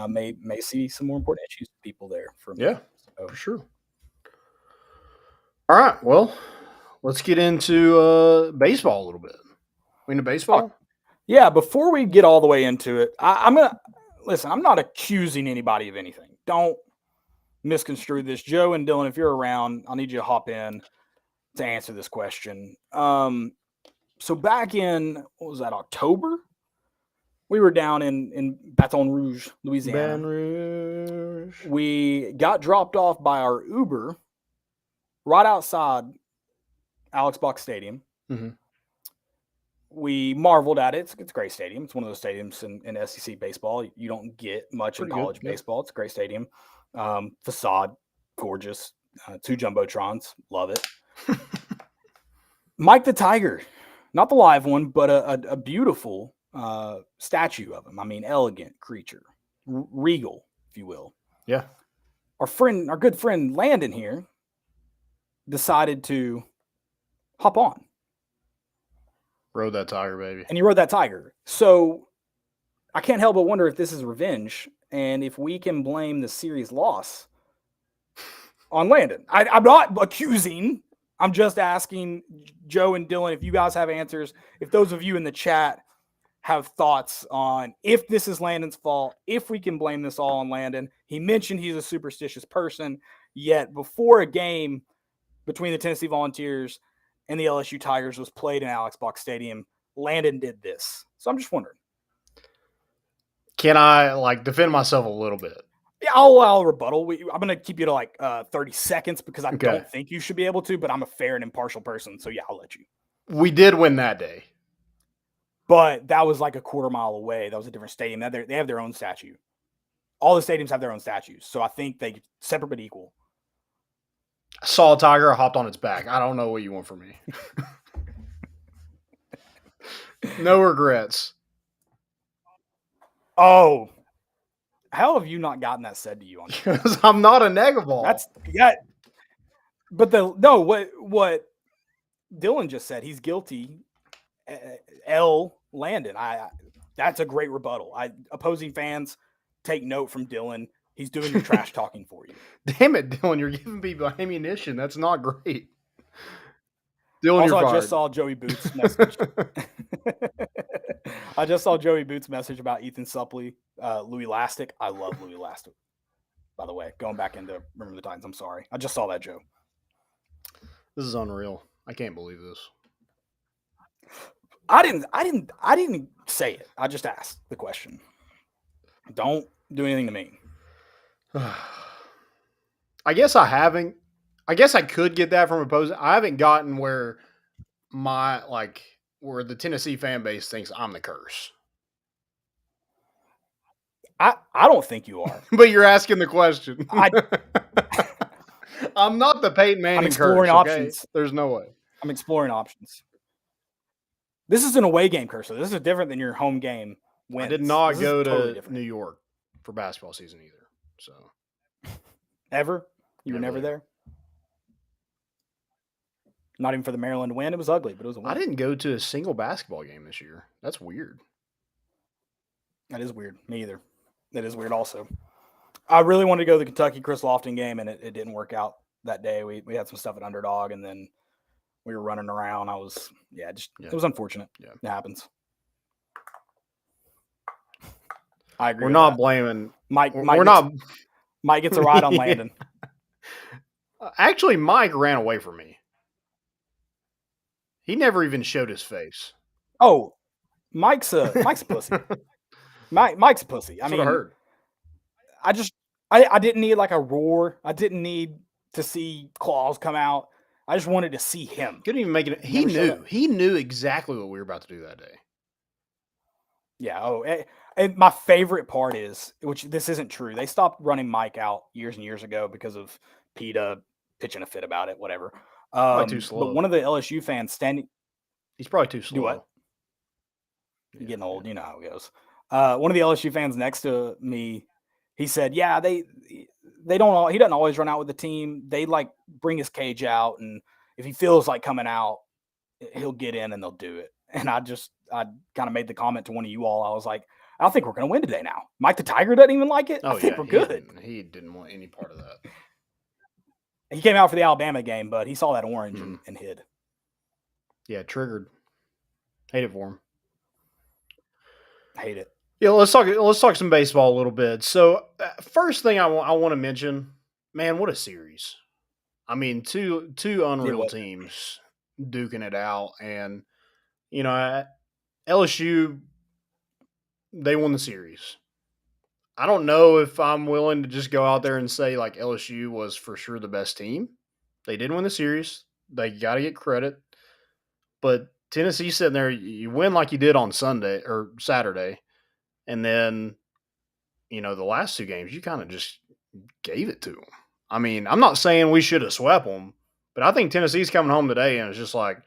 may see some more important issues with people there for me. Yeah, for sure. All right, well, let's get into baseball a little bit. We into baseball? Yeah, before we get all the way into it, I'm gonna listen. I'm not accusing anybody of anything. Don't misconstrue this. Joe and Dylan, if you're around, I'll need you to hop in to answer this question. So back in, what was that, October? We were down in Baton Rouge, Louisiana. Baton Rouge. We got dropped off by our Uber right outside Alex Buck Stadium. Mm-hmm. We marveled at it. It's a great stadium. It's one of those stadiums in SEC baseball. You don't get much in college baseball. It's a great stadium. Facade, gorgeous. 2 jumbotrons, love it. Mike the Tiger, not the live one, but a beautiful statue of him. I mean, elegant creature, regal, if you will. Yeah. Our good friend Landon here decided to hop on. Rode that tiger, baby. And he rode that tiger. So I can't help but wonder if this is revenge and if we can blame the series loss on Landon. I'm not accusing. I'm just asking Joe and Dylan if you guys have answers. If those of you in the chat have thoughts on if this is Landon's fault, if we can blame this all on Landon. He mentioned he's a superstitious person, yet before a game between the Tennessee Volunteers and the LSU Tigers was played in Alex Box Stadium, Landon did this. So I'm just wondering. Can I defend myself a little bit? Yeah, I'll allow a rebuttal. I'm going to keep you to 30 seconds because I Okay. don't think you should be able to, but I'm a fair and impartial person. So yeah, I'll let you. We did win that day. But that was like a quarter mile away. That was a different stadium. They have their own statue. All the stadiums have their own statues. So I think they separate but equal. I saw a tiger, I hopped on its back. I don't know what you want from me. No regrets. Oh, how have you not gotten that said to you on? Because I'm not a negaball. That's yeah. But what Dylan just said, he's guilty. Landon. That's a great rebuttal. Opposing fans take note from Dylan. He's doing your trash talking for you. Damn it, Dylan! You're giving me ammunition. That's not great. Dylan, Also, you're I fired. just saw Joey Boots' message. I just saw Joey Boots' message about Ethan Suppley, Louis Lastic. I love Louis Lastic. By the way, going back into Remember the Titans. I'm sorry. I just saw that, Joe. This is unreal. I can't believe this. I didn't say it. I just asked the question. Don't do anything to me. I guess I haven't. I guess I could get that from opposing. I haven't gotten where where the Tennessee fan base thinks I'm the curse. I don't think you are. But you're asking the question. I'm not the Peyton Manning I'm exploring curse, okay? options. There's no way. I'm exploring options. This is an away game, Curse. This is different than your home game wins. I did not This go is totally to different. New York for basketball season either. So Ever? You were never there? Not even for the Maryland win. It was ugly, but it was a win. I didn't go to a single basketball game this year. That's weird. That is weird. Me either. That is weird also. I really wanted to go to the Kentucky Chris Lofton game, and it didn't work out that day. We had some stuff at Underdog, and then we were running around. It was unfortunate. Yeah. It happens. I agree. We're with not that. blaming. Mike gets a ride on Landon. Actually, Mike ran away from me. He never even showed his face. Oh, Mike's a pussy. Mike's a pussy. That's what I heard. I didn't need like a roar. I didn't need to see claws come out. I just wanted to see him. Couldn't even make it. He knew. He knew exactly what we were about to do that day. Yeah. Oh, and my favorite part is, which this isn't true. They stopped running Mike out years and years ago because of PETA pitching a fit about it. Whatever. Probably too slow. But one of the LSU fans standing. He's probably too slow. Do what? You're getting old. You know how it goes. One of the LSU fans next to me, he said, "Yeah, he doesn't always run out with the team. They like bring his cage out, and if he feels like coming out, he'll get in and they'll do it." And I kind of made the comment to one of you all. I was like, "I don't think we're going to win today now. Mike the Tiger doesn't even like it. Oh, I think we're good." He didn't want any part of that. He came out for the Alabama game, but he saw that orange and hid. Yeah, triggered. Hate it for him. Hate it. Yeah, let's talk some baseball a little bit. So, first thing I want to mention, man, what a series! I mean, two unreal teams duking it out, and LSU, they won the series. I don't know if I'm willing to just go out there and say like LSU was for sure the best team. They did win the series. They got to get credit, but Tennessee sitting there, you win like you did on Sunday or Saturday. And then, the last two games, you kind of just gave it to them. I mean, I'm not saying we should have swept them, but I think Tennessee's coming home today and it's just like,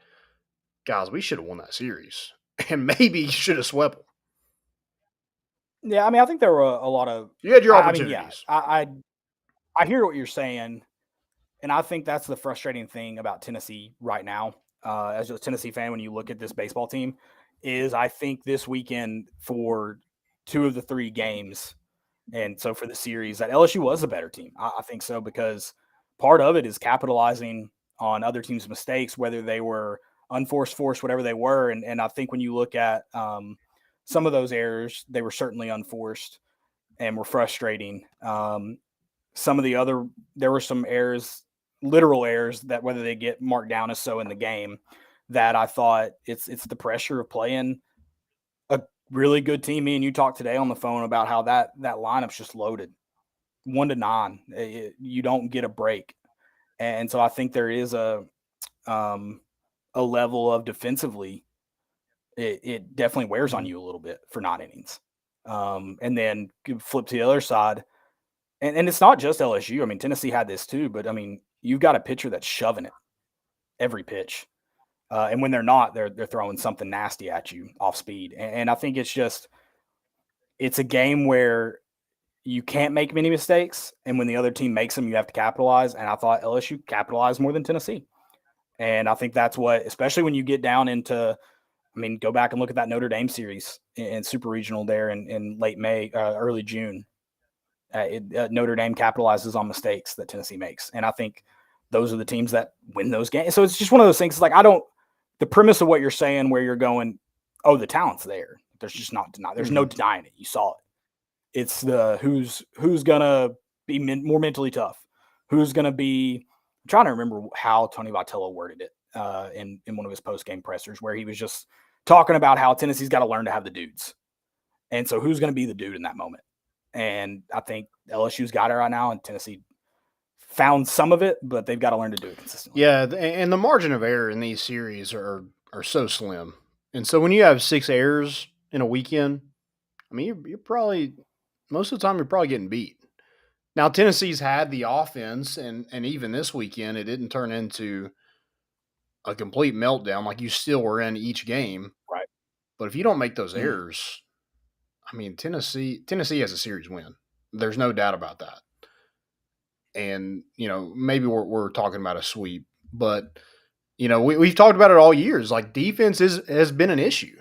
guys, we should have won that series. And maybe should have swept them. Yeah, I mean, I think there were a lot of... You had your opportunities. I I hear what you're saying, and I think that's the frustrating thing about Tennessee right now. As a Tennessee fan, when you look at this baseball team, is I think this weekend for 2 of the 3 games, and so for the series, that LSU was a better team. I think so, because part of it is capitalizing on other teams' mistakes, whether they were unforced, forced, whatever they were. And I think when you look at some of those errors, they were certainly unforced and were frustrating. Some of the other, there were some errors, literal errors, that whether they get marked down as so in the game, that I thought it's the pressure of playing a really good team. Me and you talked today on the phone about how that lineup's just loaded, 1 to 9. You don't get a break, and so I think there is a level of defensively, it definitely wears on you a little bit for 9 innings. And then flip to the other side, and it's not just LSU. I mean, Tennessee had this too, but I mean, you've got a pitcher that's shoving it every pitch. And when they're not, they're throwing something nasty at you off speed. And I think it's a game where you can't make many mistakes. And when the other team makes them, you have to capitalize. And I thought LSU capitalized more than Tennessee. And I think that's what, especially when you get down into, I mean, go back and look at that Notre Dame series in Super Regional there in late May, early June. Notre Dame capitalizes on mistakes that Tennessee makes. And I think those are the teams that win those games. So it's just one of those things. It's like, the premise of what you're saying, where you're going, oh, the talent's there. There's just not denying. There's no denying it. You saw it. It's the who's gonna be more mentally tough. Who's gonna be? I'm trying to remember how Tony Vitello worded it in one of his post game pressers, where he was just talking about how Tennessee's got to learn to have the dudes, and so who's going to be the dude in that moment? And I think LSU's got it right now, and Tennessee found some of it, but they've got to learn to do it consistently. Yeah, and the margin of error in these series are so slim. And so when you have 6 errors in a weekend, I mean, you're probably, most of the time, you're probably getting beat. Now, Tennessee's had the offense, and even this weekend, it didn't turn into a complete meltdown. Like, you still were in each game. Right. But if you don't make those errors, I mean, Tennessee has a series win. There's no doubt about that. And, you know, maybe we're talking about a sweep, but, you know, we've talked about it all years. Like, defense has been an issue,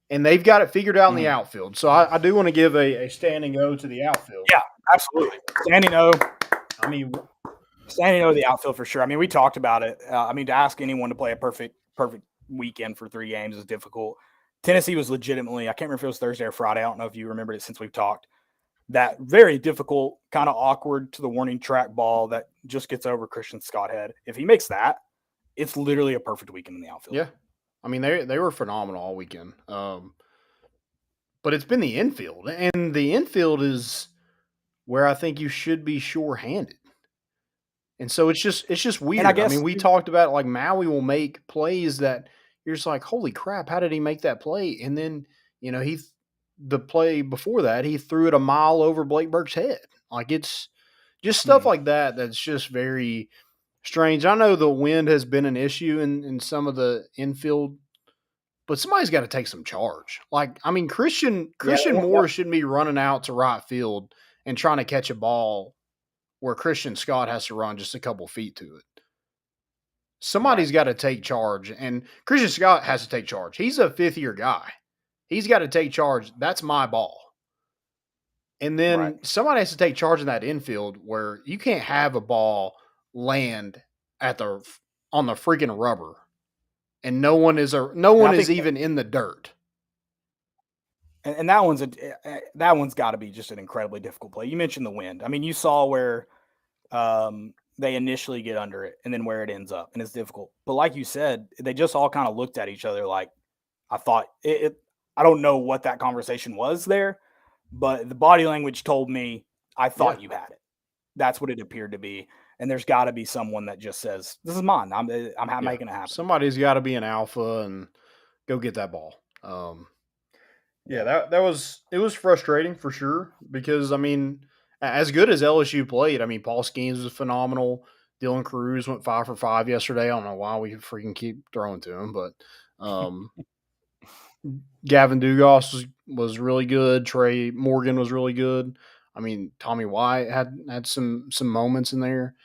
and they've got it figured out in the outfield. So I do want to give a standing O to the outfield. Yeah, absolutely. Standing O. I mean, standing O to the outfield for sure. I mean, we talked about it. I mean, to ask anyone to play a perfect weekend for 3 games is difficult. Tennessee was legitimately, I can't remember if it was Thursday or Friday. I don't know if you remembered it since we've talked. That very difficult, kind of awkward to the warning track ball that just gets over Christian Scott head. If he makes that, it's literally a perfect weekend in the outfield. Yeah. I mean, they were phenomenal all weekend. But it's been the infield. And the infield is where I think you should be sure-handed. And so it's just weird. I mean, we talked about, like, Maui will make plays that you're just like, holy crap, how did he make that play? And then, you know, the play before that, he threw it a mile over Blake Burke's head. Like, it's just stuff like that that's just very strange. I know the wind has been an issue in some of the infield, but somebody's got to take some charge. Like, I mean, Christian Moore shouldn't be running out to right field and trying to catch a ball where Christian Scott has to run just a couple feet to it. Somebody's got to take charge, and Christian Scott has to take charge. He's a fifth-year guy. He's got to take charge. That's my ball. And then somebody has to take charge in that infield where you can't have a ball land on the freaking rubber, and no one is even in the dirt. And that one's got to be just an incredibly difficult play. You mentioned the wind. I mean, you saw where they initially get under it and then where it ends up, and it's difficult. But like you said, they just all kind of looked at each other like, I thought it. I don't know what that conversation was there, but the body language told me, I thought you had it. That's what it appeared to be. And there's got to be someone that just says, this is mine. I'm making it happen. Somebody's got to be an alpha and go get that ball. It was frustrating for sure because, I mean, as good as LSU played, I mean, Paul Skeens was phenomenal. Dylan Cruz went 5 for 5 yesterday. I don't know why we freaking keep throwing to him, but Gavin Dugas was really good. Trey Morgan was really good. I mean, Tommy White had some moments in there.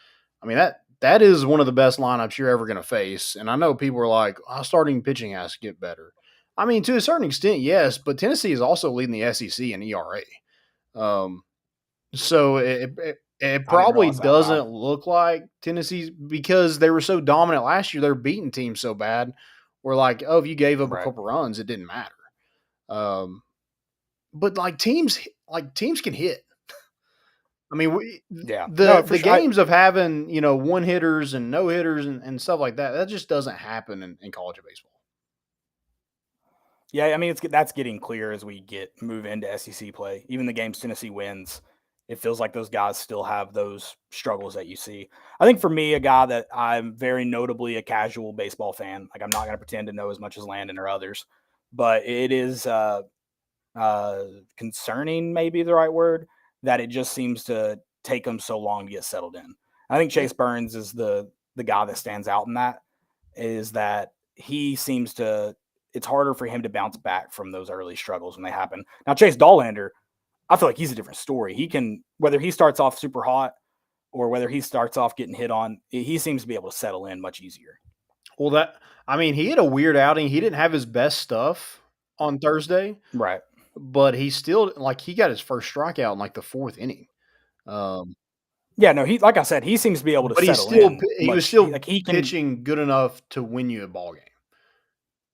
I mean, that is one of the best lineups you're ever going to face. And I know people are like, starting pitching has to get better. I mean, to a certain extent, yes, but Tennessee is also leading the SEC in ERA. So it probably doesn't look like Tennessee's, because they were so dominant last year. They're beating teams so bad. We're like, oh, if you gave up a couple runs, it didn't matter. But like teams can hit. I mean, the games of having, one hitters and no hitters and stuff like that, that just doesn't happen in college baseball. Yeah, I mean, that's getting clear as we move into SEC play. Even the games Tennessee wins, it feels like those guys still have those struggles that you see. I think for me, a guy that I'm very notably a casual baseball fan, like I'm not going to pretend to know as much as Landon or others, but it is concerning, maybe the right word, that it just seems to take them so long to get settled in. I think Chase Burns is the guy that stands out in that, is that he seems to – it's harder for him to bounce back from those early struggles when they happen. Now, Chase Dollander, I feel like he's a different story. He can, whether he starts off super hot or whether he starts off getting hit on, he seems to be able to settle in much easier. Well, he had a weird outing. He didn't have his best stuff on Thursday. Right. But he still, he got his first strikeout in the fourth inning. Yeah, no, like I said, he seems to be able to settle in. He was still pitching good enough to win you a ball game.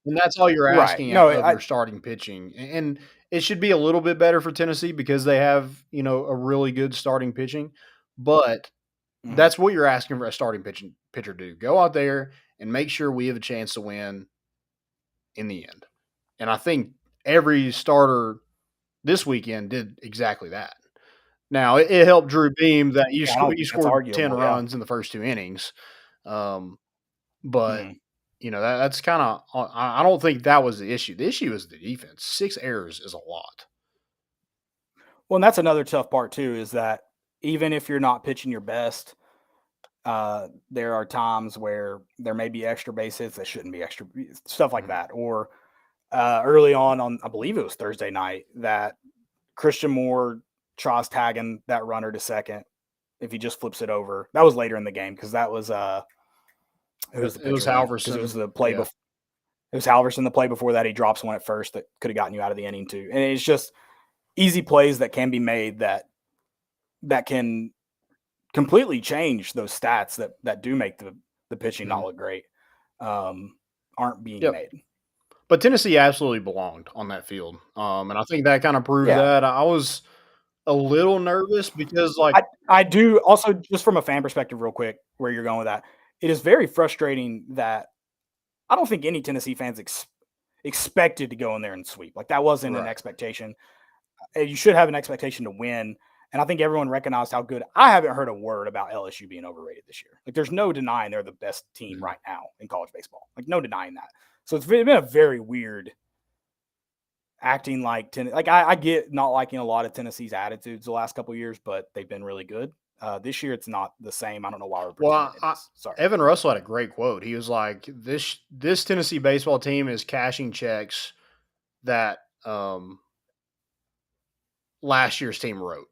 And that's all you're asking of your starting pitching. And it should be a little bit better for Tennessee because they have, a really good starting pitching. But that's what you're asking for a starting pitcher to do. Go out there and make sure we have a chance to win in the end. And I think every starter this weekend did exactly that. Now, it helped Drew Beam that you scored 10 runs in the first 2 innings. But that's kind of – I don't think that was the issue. The issue is the defense. 6 errors is a lot. Well, and that's another tough part too, is that even if you're not pitching your best, there are times where there may be extra base hits that shouldn't be extra – stuff like that. Or early on, I believe it was Thursday night, that Christian Moore tries tagging that runner to second if he just flips it over. That was later in the game because that was it was Halverson. It was the play before. It was Halverson. The play before that, he drops one at first that could have gotten you out of the inning too. And it's just easy plays that can be made that can completely change those stats that do make the pitching not look great. Aren't being made. But Tennessee absolutely belonged on that field, and I think that kind of proved that. I was a little nervous because, I do also, just from a fan perspective, real quick, where you're going with that. It is very frustrating that I don't think any Tennessee fans expected to go in there and sweep. That wasn't an expectation. You should have an expectation to win. And I think everyone recognized how good. I haven't heard a word about LSU being overrated this year. There's no denying they're the best team right now in college baseball. No denying that. So it's been a very weird acting like Tennessee. I get not liking a lot of Tennessee's attitudes the last couple of years, but they've been really good. This year it's not the same. I don't know why we're sorry. Evan Russell had a great quote. He was like, this Tennessee baseball team is cashing checks that last year's team wrote.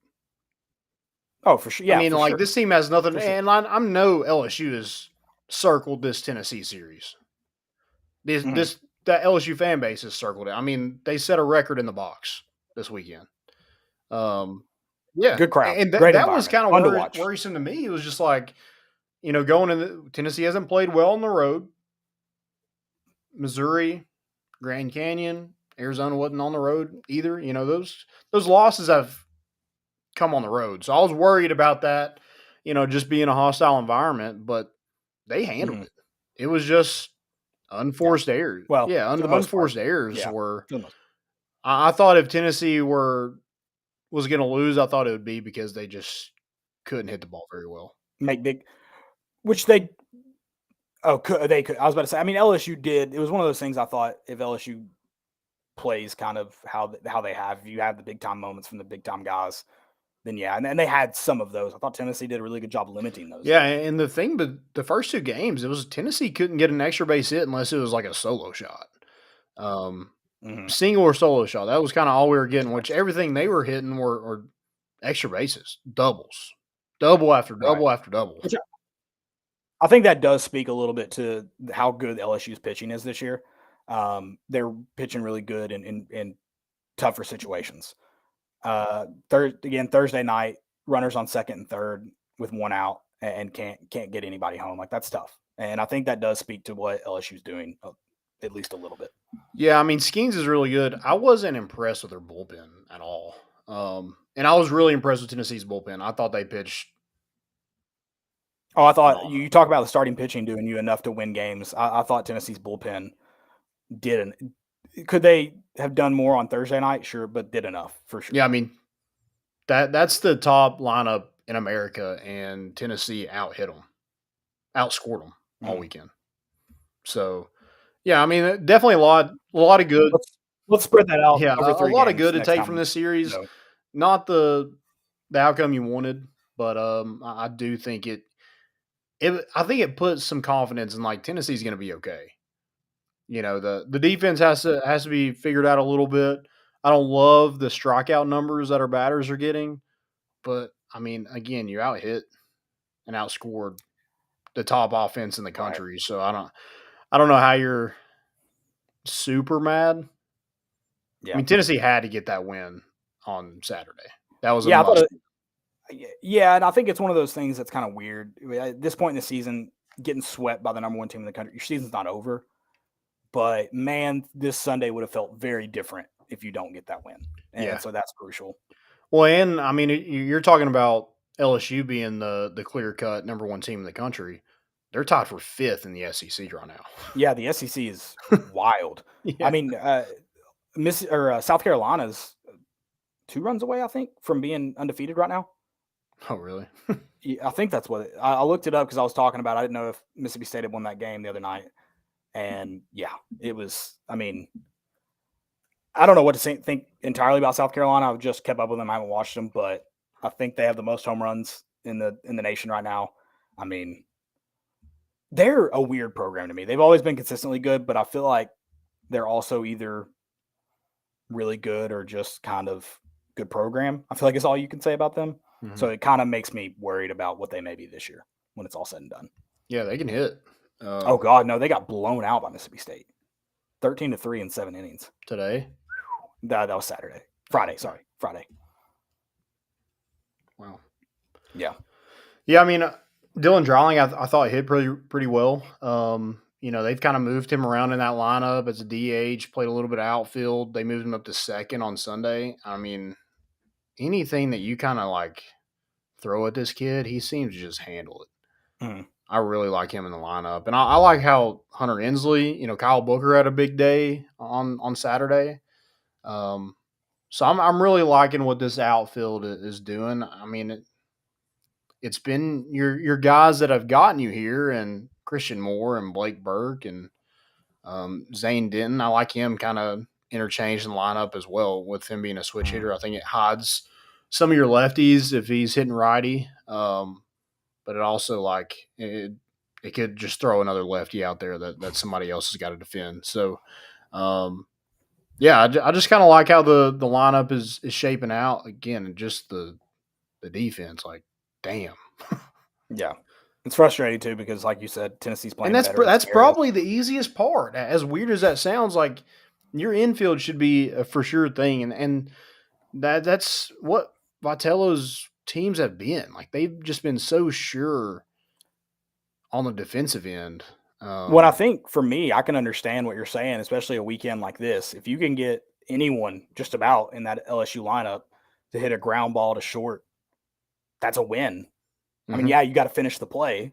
Oh, for sure. Yeah, I mean, this team has nothing. And I know LSU has circled this Tennessee series. That LSU fan base has circled it. I mean, they set a record in the box this weekend. Yeah, good crowd. And that was kind of worrisome to me. It was just going in. Tennessee hasn't played well on the road. Missouri, Grand Canyon, Arizona wasn't on the road either. Those losses have come on the road. So I was worried about that. Just being a hostile environment, but they handled it. It was just unforced errors. Well, unforced errors were. I thought if Tennessee was going to lose, I thought it would be because they just couldn't hit the ball very well. Which they could. I was about to say. I mean, LSU did. It was one of those things. I thought if LSU plays kind of how they have, if you have the big time moments from the big time guys, then and they had some of those. I thought Tennessee did a really good job limiting those. Yeah, and the thing, but the first 2 games, it was Tennessee couldn't get an extra base hit unless it was a solo shot. Single or solo shot. That was kind of all we were getting, which everything they were hitting were extra bases, doubles, double after double after double. Which I think that does speak a little bit to how good LSU's pitching is this year. They're pitching really good in tougher situations. Thursday night, runners on second and third with one out and can't get anybody home. Like, that's tough. And I think that does speak to what LSU's doing at least a little bit. Yeah, I mean, Skeens is really good. I wasn't impressed with their bullpen at all. And I was really impressed with Tennessee's bullpen. I thought they pitched. Oh, I thought you talk about the starting pitching doing you enough to win games. I thought Tennessee's bullpen didn't. Could they have done more on Thursday night? Sure, but did enough for sure. Yeah, I mean, that's the top lineup in America, and Tennessee outscored them all weekend. So, yeah, I mean, definitely a lot of good. Let's spread that out. Yeah, over 3 a lot of games good to next take time. from this series. No. Not the outcome you wanted, but I do think I think it puts some confidence in, like, Tennessee's going to be okay. You know, the defense has to be figured out a little bit. I don't love the strikeout numbers that our batters are getting, but I mean, again, you out-hit and outscored the top offense in the country. Right. So I don't know how you're super mad. Yeah. I mean, Tennessee had to get that win on Saturday. That was and I think it's one of those things that's kind of weird. At this point in the season, getting swept by the number one team in the country, your season's not over. But, man, this Sunday would have felt very different if you don't get that win. And so that's crucial. Well, and, I mean, you're talking about LSU being the clear-cut number one team in the country. They're tied for 5th in the SEC right now. Yeah, the SEC is wild. Yeah. I mean, South Carolina's 2 runs away, I think, from being undefeated right now. Oh, really? I think that's what I looked it up because I was talking about. I didn't know if Mississippi State had won that game the other night. And, yeah, it was – I mean, I don't know what to think entirely about South Carolina. I've just kept up with them. I haven't watched them, but I think they have the most home runs in the nation right now. I mean, they're a weird program to me. They've always been consistently good, but I feel like they're also either really good or just kind of good program. I feel like it's all you can say about them. Mm-hmm. So it kind of makes me worried about what they may be this year when it's all said and done. Yeah, they can hit. Oh, God, no, they got blown out by Mississippi State. 13-3 in 7 innings. Today? That was Friday. Wow. Yeah. Yeah, I mean, Dylan Drawling, I thought hit pretty well. You know, they've kind of moved him around in that lineup as a DH, played a little bit of outfield. They moved him up to second on Sunday. I mean, anything that you kind of, like, throw at this kid, he seems to just handle it. Mm-hmm. I really like him in the lineup. And I like how Hunter Inslee, you know, Kyle Booker had a big day on Saturday. So I'm really liking what this outfield is doing. I mean, it's been your guys that have gotten you here, and Christian Moore and Blake Burke and Zane Denton. I like him kind of interchanged in the lineup as well with him being a switch hitter. I think it hides some of your lefties if he's hitting righty. But it also, like, it could just throw another lefty out there that somebody else has got to defend. So, yeah, I just kind of like how the lineup is shaping out. Again, just the defense, like, damn. Yeah. It's frustrating, too, because, like you said, Tennessee's playing better. And that's probably the easiest part. As weird as that sounds, like, your infield should be a for sure thing. And that's what Vitello's teams have been. Like, they've just been so sure on the defensive end. Well, I think for me, I can understand what you're saying, especially a weekend like this. If you can get anyone just about in that LSU lineup to hit a ground ball to short, that's a win. I mean, yeah, you got to finish the play,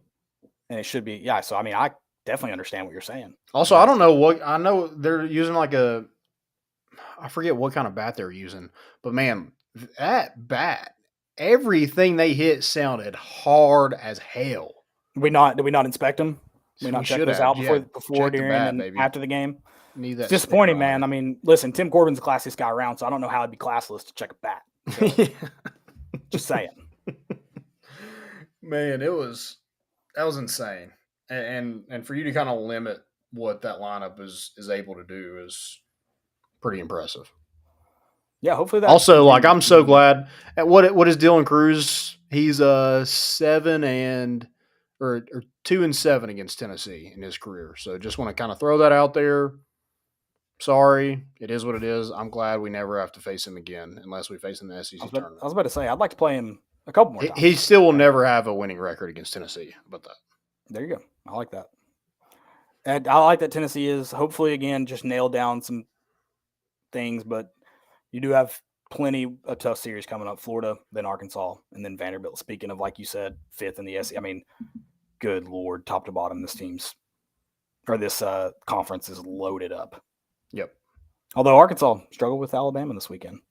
and it should be, yeah. So, I mean, I definitely understand what you're saying. Also, I don't know I know they're using like I forget what kind of bat they're using, but man, that bat, everything they hit sounded hard as hell. Did we not inspect them? We not check those out before during, and after the game? It's disappointing, man. I mean, listen, Tim Corbin's the classiest guy around, so I don't know how it'd be classless to check a bat. So, just saying. Man, that was insane. And for you to kind of limit what that lineup is able to do is pretty impressive. Yeah, hopefully that. Also, like, I'm so glad. What is Dylan Cruz? He's 2-7 against Tennessee in his career. So just want to kind of throw that out there. Sorry, it is what it is. I'm glad we never have to face him again unless we face him in the SEC tournament. I was about to say I'd like to play him a couple more times. He still will never have a winning record against Tennessee. How about that? There you go. I like that. And I like that Tennessee is hopefully again just nailed down some things, but you do have plenty of tough series coming up. Florida, then Arkansas, and then Vanderbilt. Speaking of, like you said, 5th in the SEC. I mean, good Lord, top to bottom, this conference is loaded up. Yep. Although Arkansas struggled with Alabama this weekend.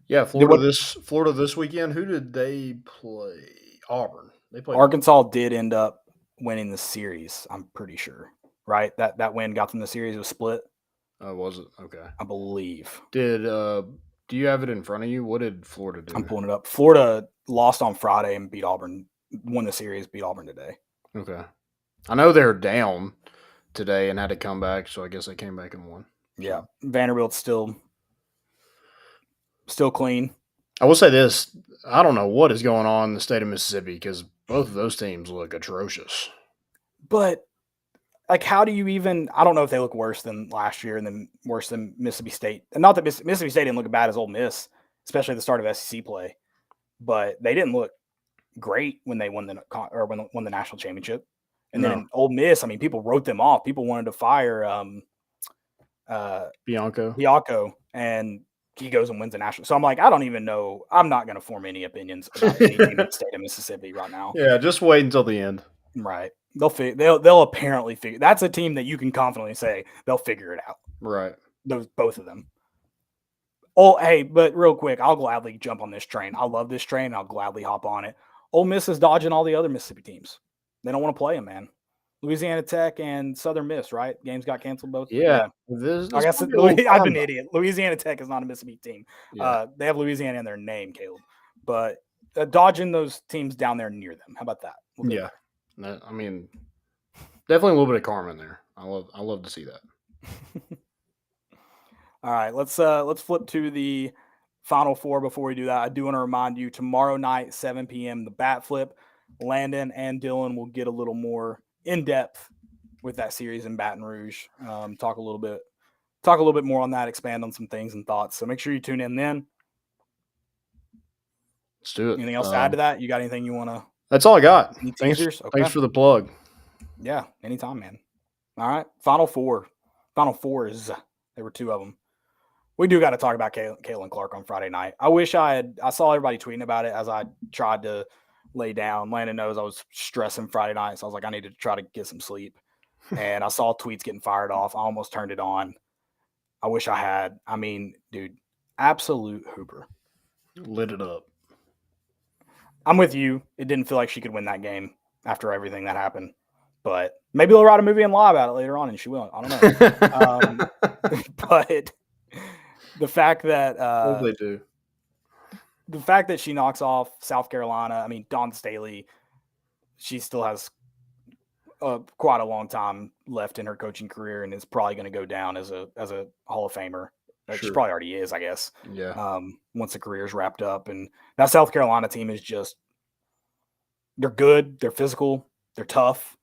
Yeah, Florida this weekend. Who did they play? Auburn. They played Arkansas did end up winning the series, I'm pretty sure. Right? That win got them the series. It was split. Oh, was it? Okay. I believe. Do you have it in front of you? What did Florida do? I'm pulling it up. Florida lost on Friday and beat Auburn. Won the series, beat Auburn today. Okay. I know they're down today and had to come back, so I guess they came back and won. Yeah. Vanderbilt's still clean. I will say this. I don't know what is going on in the state of Mississippi because both of those teams look atrocious. But, like, how do you even – I don't know if they look worse than last year and then worse than Mississippi State. And not that Mississippi State didn't look as bad as Ole Miss, especially at the start of SEC play. But they didn't look great when they won the national championship. And then in Ole Miss, I mean, people wrote them off. People wanted to fire Bianco, and he goes and wins the national. So I'm like, I don't even know. I'm not going to form any opinions about any team in the state of Mississippi right now. Yeah, just wait until the end. Right. They'll apparently figure. That's a team that you can confidently say they'll figure it out. Right. Both of them. Oh, hey, but real quick, I'll gladly jump on this train. I love this train. I'll gladly hop on it. Ole Miss is dodging all the other Mississippi teams. They don't want to play them, man. Louisiana Tech and Southern Miss, right? Games got canceled both. Yeah. I guess I've been an idiot. Louisiana Tech is not a Mississippi team. Yeah. They have Louisiana in their name, Caleb. But dodging those teams down there near them. How about that? Yeah. I mean, definitely a little bit of karma in there. I love to see that. All right, let's flip to the Final Four. Before we do that, I do want to remind you tomorrow night, 7 p.m., the bat flip. Landon and Dylan will get a little more in depth with that series in Baton Rouge. Talk a little bit more on that. Expand on some things and thoughts. So make sure you tune in then. Let's do it. Anything else to add to that? You got anything you want to? That's all I got. Thanks for the plug. Yeah, anytime, man. All right, Final Fours. There were 2 of them. We do got to talk about Caitlin Clark on Friday night. I wish I saw everybody tweeting about it as I tried to lay down. Landon knows I was stressing Friday night, so I was like, I need to try to get some sleep. And I saw tweets getting fired off. I almost turned it on. I wish I had. I mean, dude, absolute hooper. Lit it up. I'm with you. It didn't feel like she could win that game after everything that happened. But maybe they'll write a movie and lie about it later on, and she will. I don't know. But the fact that they do. The fact that she knocks off South Carolina, I mean, Dawn Staley, she still has quite a long time left in her coaching career and is probably going to go down as a Hall of Famer. Sure. She probably already is, I guess. Yeah. Once the career is wrapped up. And that South Carolina team is just – they're good. They're physical. They're tough.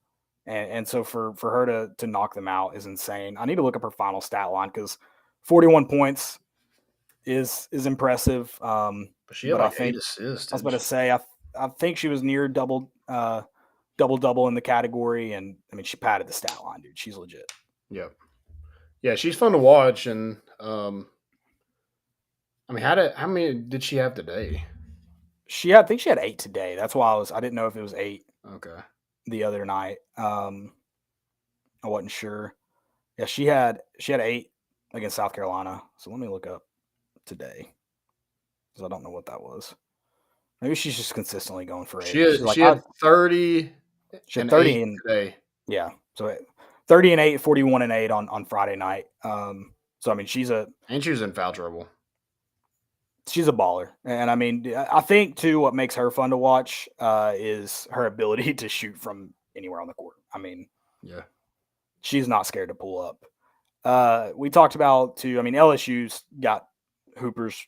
And so for her to knock them out is insane. I need to look up her final stat line because 41 points is impressive. But she had 8 assists. I was about to say, I think she was near double in the category. And, I mean, she padded the stat line, dude. She's legit. Yep. Yeah, she's fun to watch. And, I mean, how many did she have today? I think she had 8 today. That's why I didn't know if it was 8. Okay. The other night. I wasn't sure. Yeah, she had 8 against South Carolina. So let me look up today because I don't know what that was. Maybe she's just consistently going for 8. She had 30. She had 30 today. Yeah, so 30 and 8, 41 and 8 on Friday night. So I mean, she was in foul trouble. She's a baller. And I mean, I think too, what makes her fun to watch is her ability to shoot from anywhere on the court. I mean, yeah, she's not scared to pull up. We talked about too. I mean, LSU's got hoopers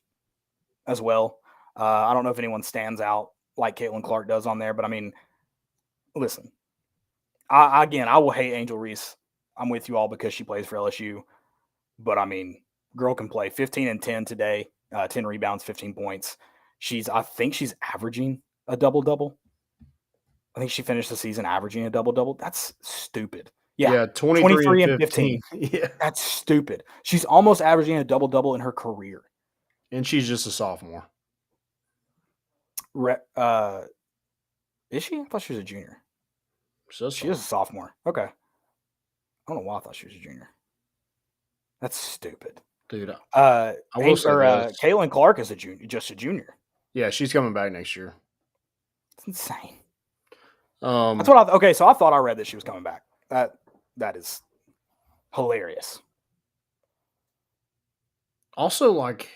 as well. I don't know if anyone stands out like Caitlin Clark does on there, but I mean, listen, I will hate Angel Reese. I'm with you all because she plays for LSU, but I mean, girl can play 15 and 10 today, 10 rebounds, 15 points. I think she's averaging a double-double. I think she finished the season averaging a double-double. That's stupid. Yeah, 23 and 15. Yeah. That's stupid. She's almost averaging a double-double in her career. And she's just a sophomore. Is she? I thought she was a junior. So she is a sophomore. Okay. I don't know why I thought she was a junior. That's stupid. Dude, Caitlin Clark is just a junior. Yeah, she's coming back next year. It's insane. That's what so I thought I read that she was coming back. That is hilarious. Also, like,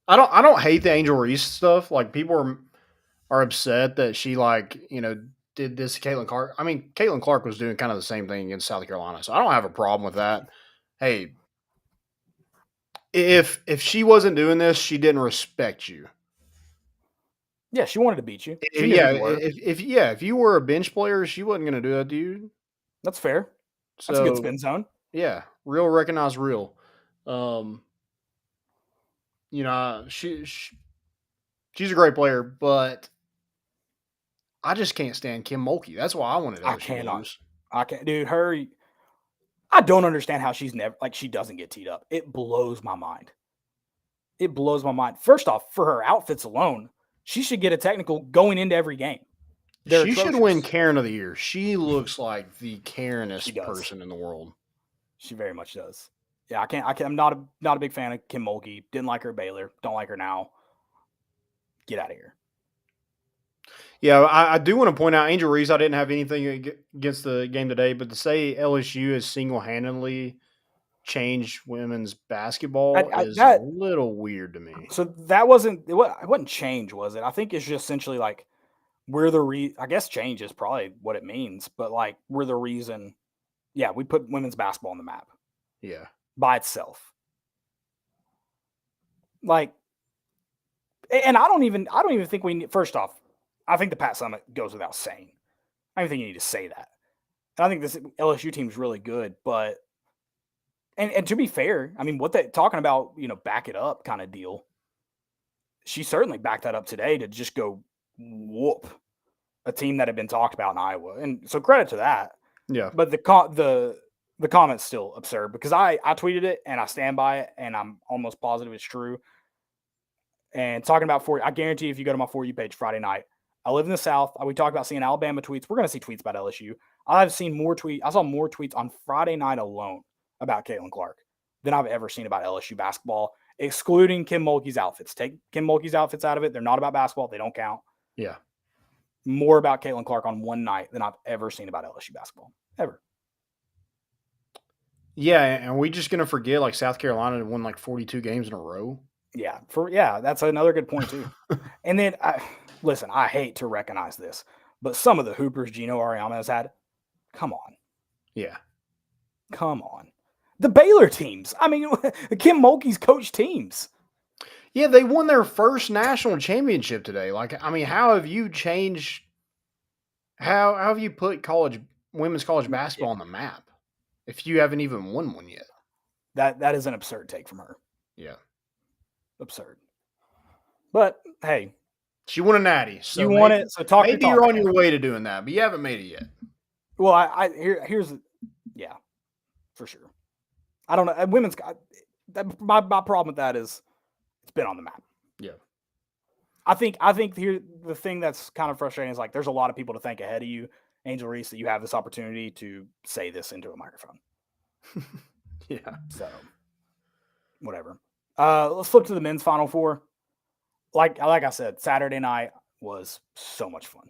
I don't hate the Angel Reese stuff. Like, people are upset that she, like, you know, did this to Caitlin Clark. I mean, Caitlin Clark was doing kind of the same thing against South Carolina, so I don't have a problem with that. Hey, if she wasn't doing this, she didn't respect you. Yeah, she wanted to beat you. If you were a bench player, she wasn't going to do that to you. That's fair. That's a good spin zone. Yeah, real recognize real. You know, she's a great player, but I just can't stand Kim Mulkey. That's why I wanted LSU to lose. I can't, dude. I don't understand how she doesn't get teed up. It blows my mind. It blows my mind. First off, for her outfits alone, she should get a technical going into every game. She should win Karen of the Year. She looks like the Karenest person in the world. She very much does. Yeah, I'm not a big fan of Kim Mulkey. Didn't like her at Baylor. Don't like her now. Get out of here. Yeah, I do want to point out, Angel Reese, I didn't have anything against the game today, but to say LSU has single-handedly changed women's basketball is a little weird to me. So it wasn't change, was it? I think it's just essentially like I guess change is probably what it means, but like we're the reason. Yeah, we put women's basketball on the map. Yeah. By itself. Like, and I don't even think we need, first off, I think the Pat Summit goes without saying. I don't think you need to say that. And I think this LSU team is really good, but and to be fair, I mean, what they talking about, you know, back it up kind of deal. She certainly backed that up today to just go whoop a team that had been talked about in Iowa, and so credit to that. Yeah, but the comment's still absurd because I tweeted it and I stand by it, and I'm almost positive it's true. And talking about I guarantee if you go to my For You page Friday night, I live in the South. We talk about seeing Alabama tweets. We're going to see tweets about LSU. I saw more tweets on Friday night alone about Caitlin Clark than I've ever seen about LSU basketball, excluding Kim Mulkey's outfits. Take Kim Mulkey's outfits out of it. They're not about basketball. They don't count. Yeah. More about Caitlin Clark on one night than I've ever seen about LSU basketball. Ever. Yeah, and we just going to forget like South Carolina won like 42 games in a row? Yeah, that's another good point too. And then, listen, I hate to recognize this, but some of the hoopers Gino Ariama has had, come on. Yeah. Come on. The Baylor teams. I mean, Kim Mulkey's coach teams. Yeah, they won their first national championship today. Like, I mean, how have you changed? How have you put women's college basketball on the map if you haven't even won one yet? That is an absurd take from her. Yeah. Absurd. But hey, she won a natty. So you won it. So maybe you're on your way to doing that, but you haven't made it yet. Well, here's for sure. I don't know. Women's my problem with that is it's been on the map. Yeah. I think here the thing that's kind of frustrating is like there's a lot of people to thank ahead of you, Angel Reese, that you have this opportunity to say this into a microphone. Yeah. So whatever. Let's flip to the men's Final Four. Like I said, Saturday night was so much fun.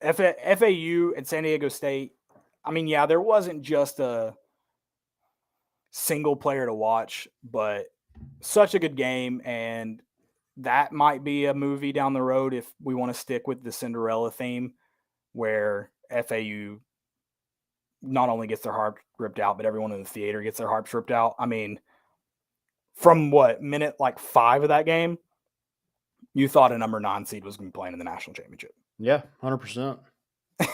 FAU and San Diego State. I mean, yeah, there wasn't just a single player to watch, but such a good game, and that might be a movie down the road if we want to stick with the Cinderella theme, where FAU not only gets their heart ripped out, but everyone in the theater gets their hearts ripped out. I mean, from minute like 5 of that game, you thought a number 9 seed was going to be playing in the national championship. Yeah, 100%.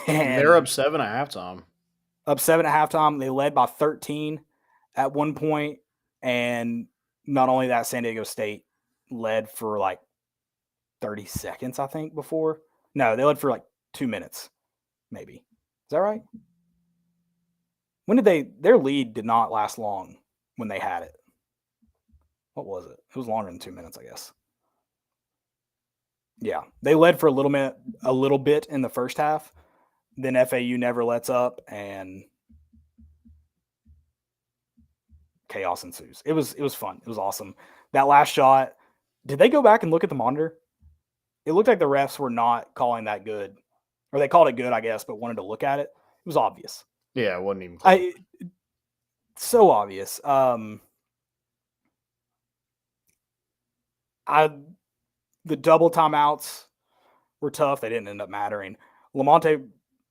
And They're up 7 at halftime. Up 7 at halftime. They led by 13 at one point, and not only that, San Diego State led for like 30 seconds, I think, before. No, they led for like 2 minutes, maybe. Is that right? When did their lead did not last long when they had it. What was it? It was longer than 2 minutes, I guess. Yeah, they led for a little bit in the first half. Then FAU never lets up, and chaos ensues. It was fun. It was awesome. That last shot, did they go back and look at the monitor? It looked like the refs were not calling that good. Or they called it good, I guess, but wanted to look at it. It was obvious. Yeah, it wasn't even close. So obvious. The double timeouts were tough. They didn't end up mattering. Lamonte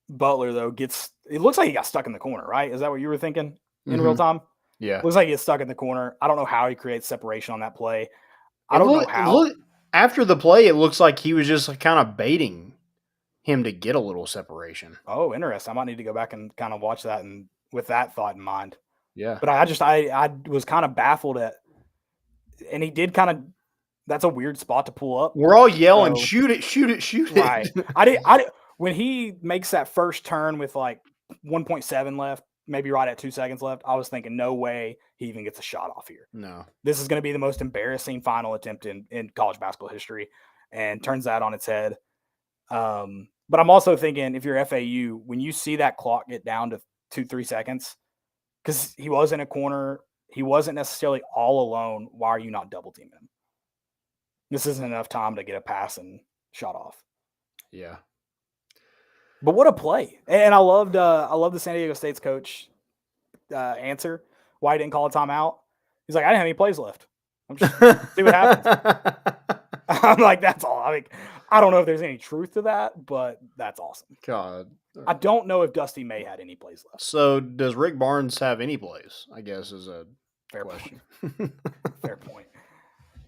Butler, though, it looks like he got stuck in the corner, right? Is that what you were thinking in real time? Yeah. Looks like he gets stuck in the corner. I don't know how he creates separation on that play. I don't know how. After the play, it looks like he was just kind of baiting him to get a little separation. Oh, interesting. I might need to go back and kind of watch that and with that thought in mind. Yeah. But I was kind of baffled at, and he did kind of, that's a weird spot to pull up. We're all yelling, shoot it, shoot it, shoot it. Right. When he makes that first turn with like 1.7 left, maybe right at 2 seconds left, I was thinking, no way he even gets a shot off here. No. This is going to be the most embarrassing final attempt in college basketball history, and turns that on its head. But I'm also thinking, if you're FAU, when you see that clock get down to 2-3 seconds, because he was in a corner, he wasn't necessarily all alone, why are you not double teaming him? This isn't enough time to get a pass and shot off. Yeah. But what a play. And I loved the San Diego State's coach answer why he didn't call a timeout. He's like, I didn't have any plays left. I'm just see what happens. I'm like, that's all. I mean, I don't know if there's any truth to that, but that's awesome. God. I don't know if Dusty May had any plays left. So does Rick Barnes have any plays? I guess is a Fair question. Fair point.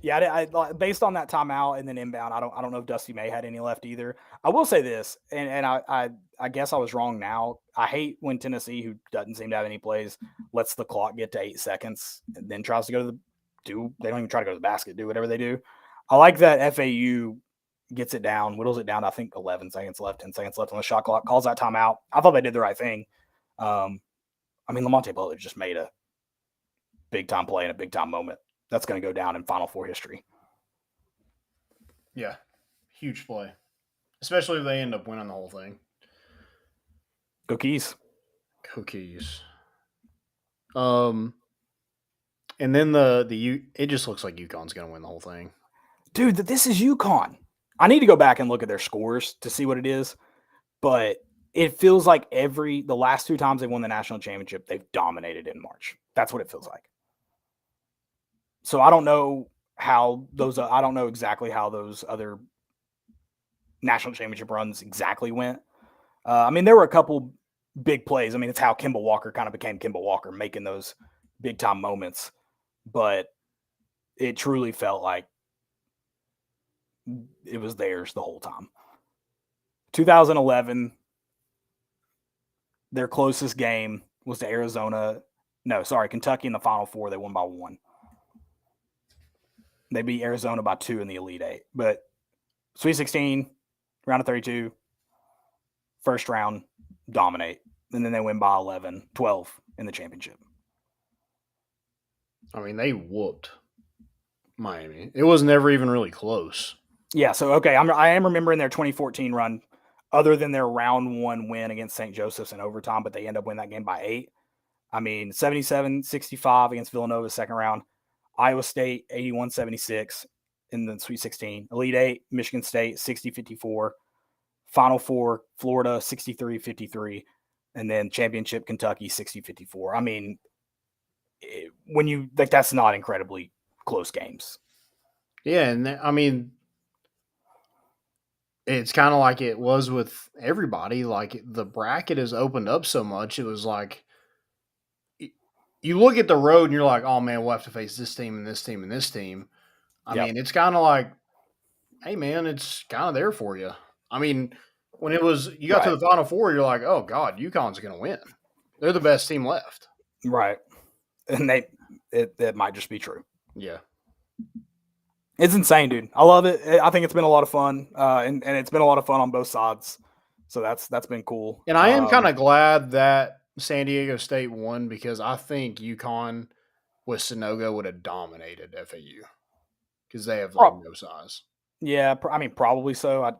Yeah, I based on that timeout and then inbound, I don't know if Dusty May had any left either. I will say this, and I guess I was wrong now. I hate when Tennessee, who doesn't seem to have any plays, lets the clock get to 8 seconds and then tries to go to they don't even try to go to the basket, do whatever they do. I like that FAU gets it down, whittles it down to, I think, 11 seconds left, 10 seconds left on the shot clock, calls that timeout. I thought they did the right thing. I mean, Lamonte Butler just made a big-time play in a big-time moment. That's going to go down in Final Four history. Yeah. Huge play. Especially if they end up winning the whole thing. Go Keys. Go Keys. And then it just looks like UConn's going to win the whole thing. Dude, this is UConn. I need to go back and look at their scores to see what it is, but it feels like the last 2 times they won the national championship, they've dominated in March. That's what it feels like. So I don't know I don't know exactly how those other national championship runs exactly went. I mean, there were a couple big plays. I mean, it's how Kemba Walker kind of became Kemba Walker, making those big time moments. But it truly felt like it was theirs the whole time. 2011, their closest game was to Kentucky in the Final Four. They won by 1. They beat Arizona by 2 in the Elite Eight. But Sweet 16, round of 32, first round, dominate. And then they win by 12 in the championship. I mean, they whooped Miami. It was never even really close. Yeah, so, okay, I am remembering their 2014 run, other than their round 1 win against St. Joseph's in overtime, but they end up winning that game by 8. I mean, 77-65 against Villanova second round. Iowa State, 81-76 in the Sweet 16. Elite Eight, Michigan State, 60-54. Final Four, Florida, 63-53. And then championship, Kentucky, 60-54. I mean, that's not incredibly close games. Yeah, and I mean, it's kind of like it was with everybody. Like the bracket has opened up so much. It was like you look at the road and you're like, oh man, we'll have to face this team and this team and this team. I Yep. mean, it's kind of like, hey man, it's kind of there for you. I mean, when it was you got to the Final Four, you're like, oh god, UConn's going to win. They're the best team left. Right. And it might just be true. Yeah. It's insane, dude. I love it. I think it's been a lot of fun, and it's been a lot of fun on both sides. So that's been cool. And I am kind of glad that San Diego State won because I think UConn with Sonogo would have dominated FAU because they have no size. Yeah, I mean, probably so.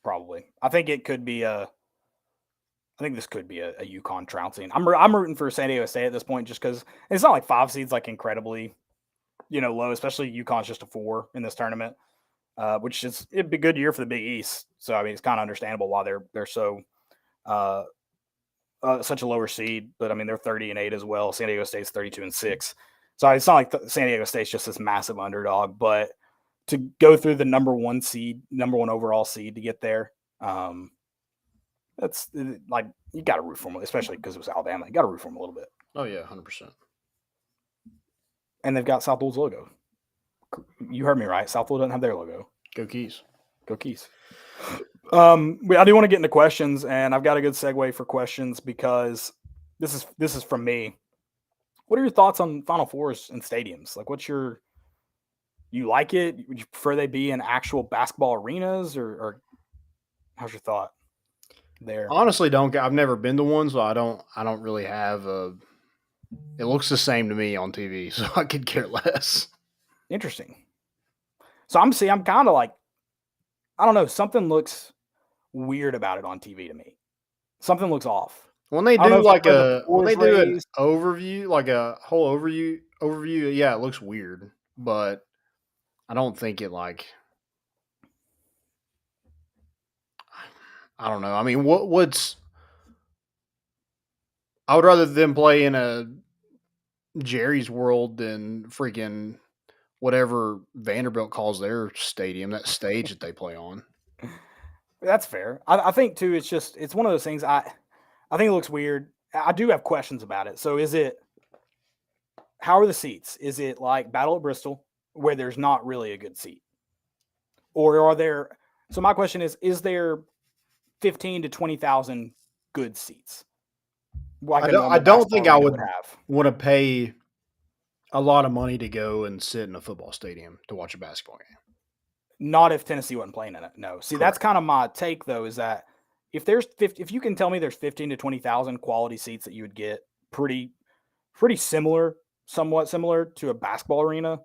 Probably. I think it could be I think this could be a UConn trouncing. I'm rooting for San Diego State at this point just because it's not like 5 seeds like incredibly, low. Especially UConn's just a 4 in this tournament, which is it'd be a good year for the Big East. So I mean, it's kind of understandable why they're so such a lower seed. But I mean, they're 30-8 as well. San Diego State's 32-6. So it's not like San Diego State's just this massive underdog, but to go through the number 1 overall seed to get there, that's like you got to root for them, especially because it was Alabama. You got to root for them a little bit. Oh yeah, 100%. And they've got Southwood's logo. You heard me right. Southwood doesn't have their logo. Go Keys. Go Keys. I do want to get into questions, and I've got a good segue for questions because this is from me. What are your thoughts on Final Fours and stadiums? Like, you like it? Would you prefer they be in actual basketball arenas, or how's your thought there? Honestly, I've never been to one, so I don't really have a. It looks the same to me on TV, so I could care less. Interesting. So I'm kind of like, I don't know, something looks weird about it on TV to me. Something looks off. When they do an overview, like a whole overview, yeah, it looks weird, but I don't think it like. I don't know. I mean, what's? I would rather them play in a Jerry's World than freaking whatever Vanderbilt calls their stadium, that stage that they play on. That's fair. I think too. It's one of those things. I think it looks weird. I do have questions about it. So how are the seats? Is it like Battle at Bristol where there's not really a good seat? Or are there, so my question is there 15 to 20,000 good seats? Like I don't think I would want to pay a lot of money to go and sit in a football stadium to watch a basketball game. Not if Tennessee wasn't playing in it. No. See, That's kind of my take though, is that if you can tell me there's 15 to 20,000 quality seats that you would get pretty somewhat similar to a basketball arena,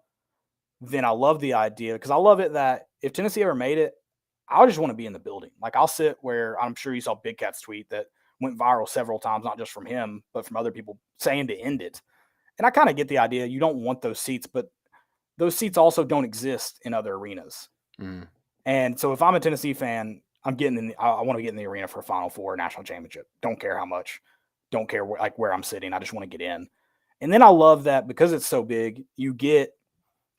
then I love the idea because I love it that if Tennessee ever made it, I just want to be in the building. Like I'll sit where I'm sure you saw Big Cat's tweet that went viral several times, not just from him, but from other people saying to end it. And I kind of get the idea. You don't want those seats, but those seats also don't exist in other arenas. Mm. And so if I'm a Tennessee fan, I want to get in the arena for a Final Four national championship. Don't care how much, don't care where I'm sitting. I just want to get in. And then I love that because it's so big, you get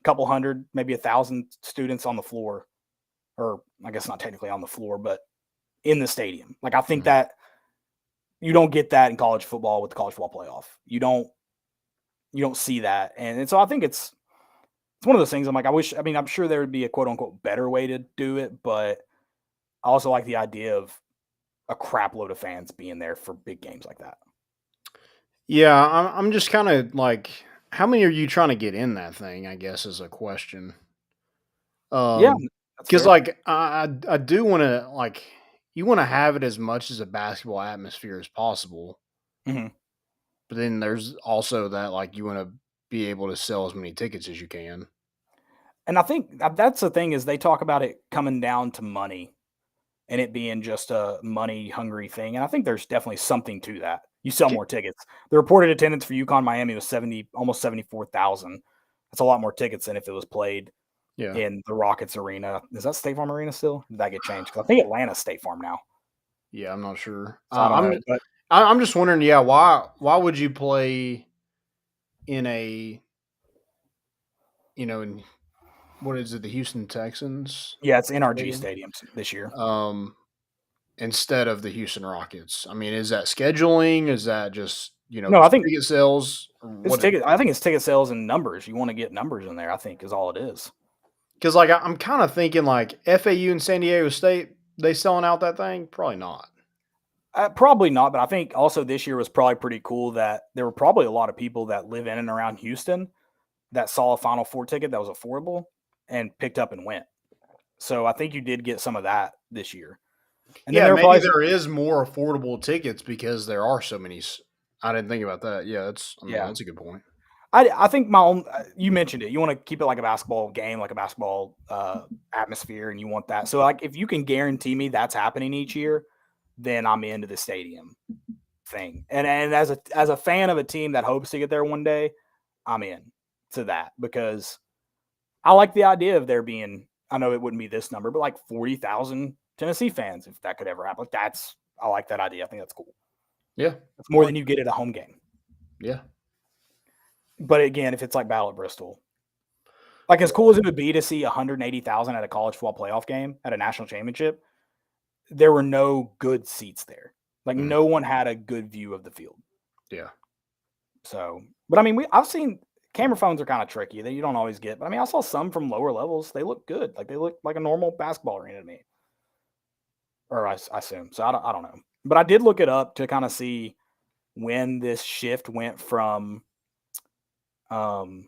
a couple hundred, maybe 1,000 students on the floor, or I guess not technically on the floor, but in the stadium. Like I think that you don't get that in college football with the college football playoff. You don't see that. And so I think it's one of those things I'm like, I'm sure there would be a quote unquote better way to do it, but I also like the idea of a crap load of fans being there for big games like that. Yeah, I'm just kind of like, how many are you trying to get in that thing, I guess, is a question. Yeah. Because, like, I do want to, like, you want to have it as much as a basketball atmosphere as possible. Mm-hmm. But then there's also that, like, you want to be able to sell as many tickets as you can. And I think that's the thing is they talk about it coming down to money and it being just a money-hungry thing. And I think there's definitely something to that. You sell more tickets. The reported attendance for UConn Miami was almost 74,000. That's a lot more tickets than if it was played in the Rockets Arena. Is that State Farm Arena still? Did that get changed? Because I think Atlanta's State Farm now. Yeah, I'm not sure. So I'm just wondering, why would you play in a, what is it? The Houston Texans. Yeah, it's NRG stadiums this year. Instead of the Houston Rockets. I mean, is that scheduling? Is that just No, I think ticket sales? I think it's ticket sales and numbers. You want to get numbers in there, I think, is all it is. Because like I'm kind of thinking like FAU and San Diego State, they selling out that thing? Probably not. Probably not, but I think also this year was probably pretty cool that there were probably a lot of people that live in and around Houston that saw a Final Four ticket that was affordable and picked up and went. So I think you did get some of that this year. And yeah, then maybe there is more affordable tickets because there are so many. I didn't think about that. Yeah, that's a good point. I think my own. You mentioned it. You want to keep it like a basketball game, like a basketball atmosphere, and you want that. So like, if you can guarantee me that's happening each year, then I'm into the stadium thing. And as a fan of a team that hopes to get there one day, I'm in to that because I like the idea of there being. I know it wouldn't be this number, but like 40,000 Tennessee fans, if that could ever happen. I like that idea. I think that's cool. Yeah. It's more than you get at a home game. Yeah. But again, if it's like Battle at Bristol, like as cool as it would be to see 180,000 at a college football playoff game at a national championship, there were no good seats there. Like no one had a good view of the field. Yeah. So, but I mean, I've seen camera phones are kind of tricky that you don't always get. But I mean, I saw some from lower levels. They look good. Like they look like a normal basketball arena to me. Or I assume. So I don't know. But I did look it up to kind of see when this shift went from stadiums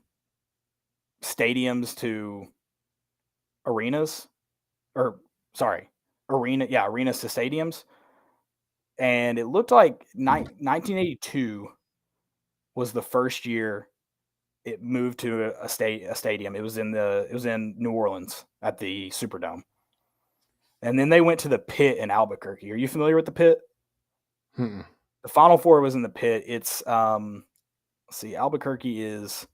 to arenas. Arenas to stadiums. And it looked like 1982 was the first year it moved to a stadium. It was in New Orleans at the Superdome. And then they went to the Pit in Albuquerque. Are you familiar with the Pit? The Final Four was in the Pit. It's Albuquerque is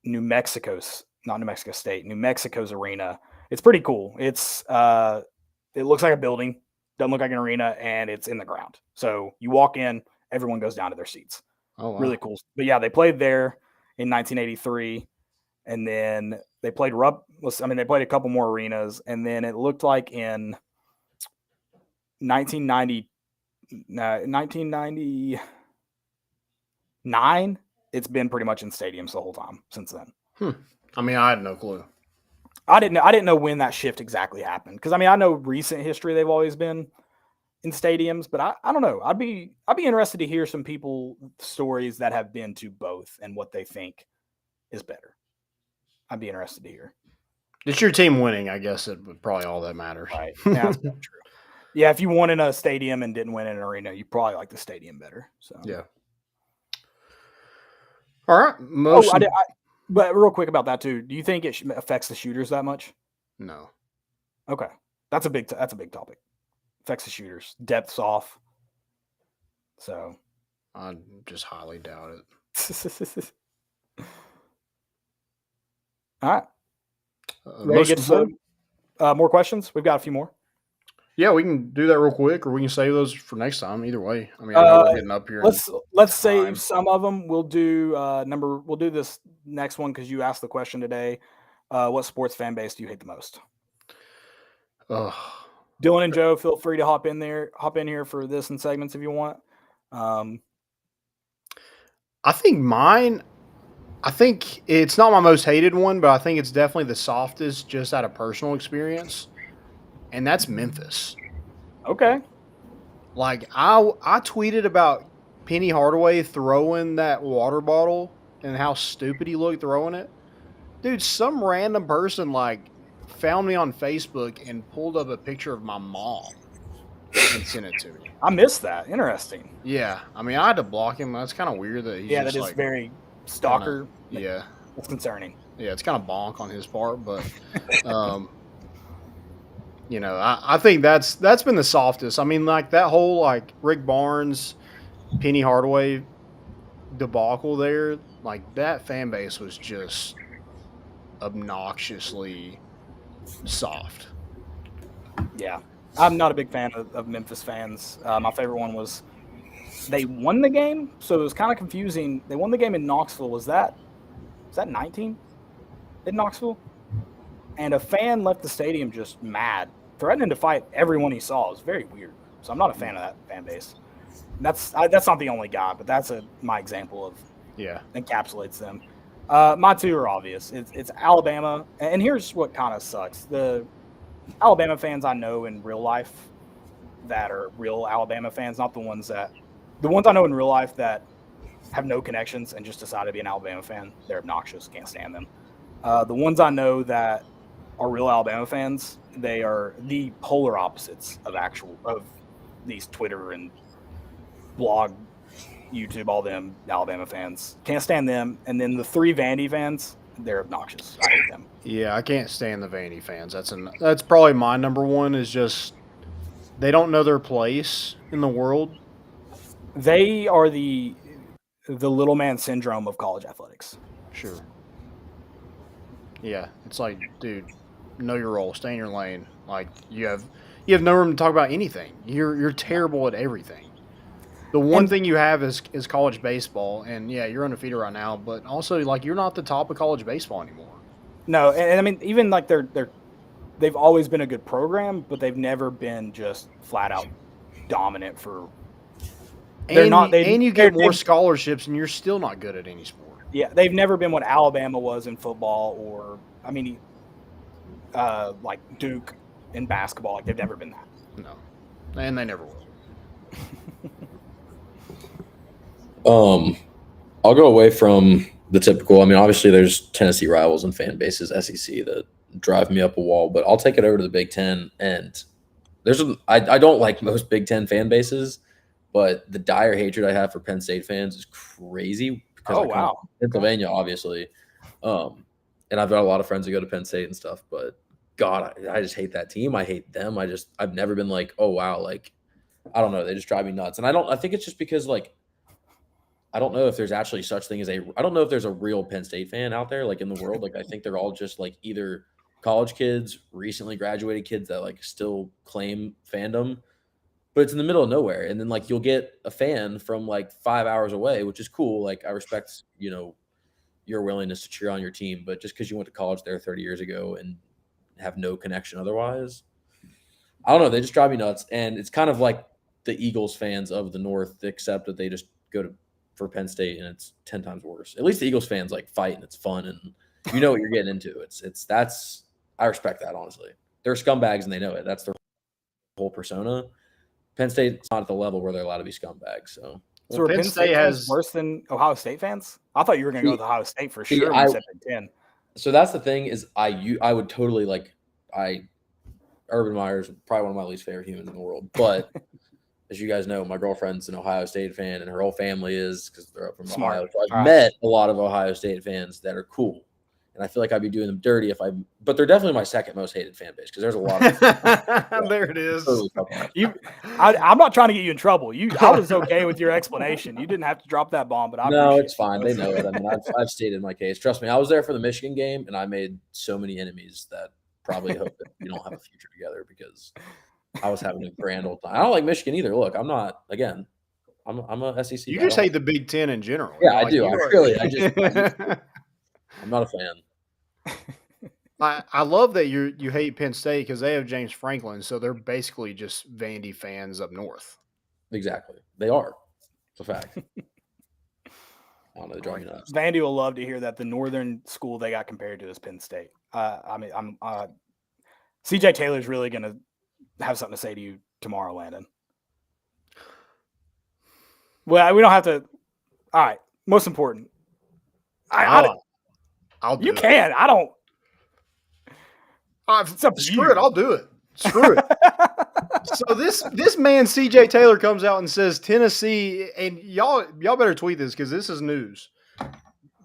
New Mexico's arena. It's pretty cool. It looks like a building, doesn't look like an arena, and it's in the ground. So you walk in, everyone goes down to their seats. Oh, wow. Really cool. But yeah, they played there in 1983. And then they played they played a couple more arenas, and then it looked like in 1999, it's been pretty much in stadiums the whole time since then. I mean, I had no clue. I didn't know when that shift exactly happened because I mean I know recent history they've always been in stadiums, but I don't know. I'd be interested to hear some people stories that have been to both and what they think is better. I'd be interested to hear. It's your team winning, I guess. It would probably all that matters. Right. Yeah, that's true. Yeah, if you won in a stadium and didn't win in an arena, you probably like the stadium better. So yeah. All right. But real quick about that too. Do you think it affects the shooters that much? No. Okay, that's a big topic. Affects the shooters. Depth's off. So I just highly doubt it. All right. Ready to get some more questions? We've got a few more. Yeah, we can do that real quick, or we can save those for next time. Either way, I mean, I know we're getting up here. Let's save some of them. We'll do We'll do this next one because you asked the question today. What sports fan base do you hate the most? Dylan and Joe, feel free to hop in here for this in segments if you want. I think mine. I think it's not my most hated one, but I think it's definitely the softest just out of personal experience, and that's Memphis. Okay. Like, I tweeted about Penny Hardaway throwing that water bottle and how stupid he looked throwing it. Dude, some random person, found me on Facebook and pulled up a picture of my mom and sent it to me. I missed that. Interesting. Yeah. I mean, I had to block him. That's kind of weird that he's that is very stalker. Yeah. It's concerning. Yeah, it's kind of bonk on his part, but I think that's been the softest. I mean, that whole Rick Barnes, Penny Hardaway debacle there, that fan base was just obnoxiously soft. Yeah. I'm not a big fan of Memphis fans. My favorite one was they won the game, so it was kind of confusing. They won the game in Knoxville. Was that 19 in Knoxville? and a fan left the stadium just mad, threatening to fight everyone he saw. It was very weird. So I'm not a fan of that fan base. That's not the only guy, but that's my example of encapsulates them. My two are obvious. It's Alabama, and here's what kind of sucks: the Alabama fans I know in real life that are real Alabama fans, not the ones I know in real life that have no connections and just decide to be an Alabama fan. They're obnoxious. Can't stand them. The ones I know that are real Alabama fans, they are the polar opposites of these Twitter and blog, YouTube, all them Alabama fans. Can't stand them. And then the three Vandy fans, they're obnoxious. I hate them. Yeah, I can't stand the Vandy fans. That's probably my number one. Is just they don't know their place in the world. They are the little man syndrome of college athletics. Sure. Yeah, it's like, dude, know your role, stay in your lane. Like you have no room to talk about anything. You're terrible at everything. The one thing you have is college baseball, and yeah, you're undefeated right now, but also like you're not the top of college baseball anymore. No, and I mean even like they've always been a good program, but they've never been just flat out dominant for. And you get more scholarships, and you're still not good at any sport. Yeah, they've never been what Alabama was in football, or I mean, like Duke in basketball. Like they've never been that. No, and they never will. I'll go away from the typical. I mean, obviously, there's Tennessee rivals and fan bases, SEC, that drive me up a wall. But I'll take it over to the Big Ten, and I don't like most Big Ten fan bases, but the dire hatred I have for Penn State fans is crazy. Because I come from Pennsylvania, obviously, and I've got a lot of friends who go to Penn State and stuff. But God, I just hate that team. I hate them. I've never been like, oh wow, like I don't know. They just drive me nuts, and I think it's just because like. I don't know if there's actually such thing as I don't know if there's a real Penn State fan out there, like in the world. Like I think they're all just like either college kids, recently graduated kids that like still claim fandom, but it's in the middle of nowhere. And then like you'll get a fan from like 5 hours away, which is cool. Like I respect, your willingness to cheer on your team, but just because you went to college there 30 years ago and have no connection otherwise, I don't know. They just drive me nuts. And it's kind of like the Eagles fans of the North, except that they just go for Penn State and it's 10 times worse. At least the Eagles fans like fight and it's fun and you know what you're getting into. I respect that, honestly. They're scumbags and they know it. That's their whole persona. Penn State's not at the level where they're allowed to be scumbags. So are Penn State has worse than Ohio State fans? I thought you were going to go with Ohio State for sure. When you said Big Ten. So that's the thing is I would totally Urban Meyer's probably one of my least favorite humans in the world, but as you guys know, my girlfriend's an Ohio State fan, and her whole family is because they're up from Ohio. So I've met a lot of Ohio State fans that are cool, and I feel like I'd be doing them dirty but they're definitely my second most hated fan base because there's a lot of. There it is. I'm not trying to get you in trouble. I was okay with your explanation. You didn't have to drop that bomb, but it's fine. They know it. I mean, I've stated my case. Trust me, I was there for the Michigan game, and I made so many enemies that probably hope that we don't have a future together because. I was having a grand old time. I don't like Michigan either. Look, I'm not. Again, I'm a SEC. You just hate the Big Ten in general. Yeah, I do. I'm not a fan. I love that you hate Penn State because they have James Franklin, so they're basically just Vandy fans up north. Exactly, they are. It's a fact. I don't know. They drive me nuts. Vandy will love to hear that the northern school they got compared to is Penn State. CJ Taylor's really going to have something to say to you tomorrow, Landon. Well, we don't have to. All right. Most important. I'll do you it. Can. I don't. Screw it. I'll do it. Screw it. So this man, CJ Taylor, comes out and says Tennessee, and y'all better tweet this because this is news.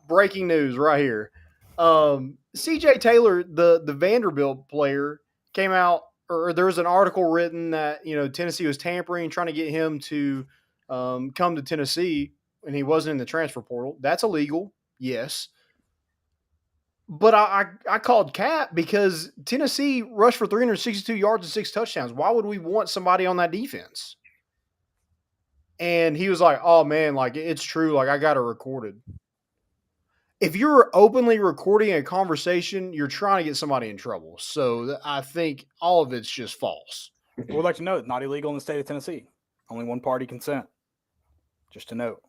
Breaking news right here. CJ Taylor, the Vanderbilt player, came out. Or there was an article written that, Tennessee was tampering, trying to get him to come to Tennessee, and he wasn't in the transfer portal. That's illegal, yes. But I called cap because Tennessee rushed for 362 yards and 6 touchdowns. Why would we want somebody on that defense? And he was like, oh, man, like, it's true. Like, I got it recorded. if you're openly recording a conversation, you're trying to get somebody in trouble. So I think all of it's just false. We'd like to note, not illegal in the state of Tennessee. Only one party consent. Just to note.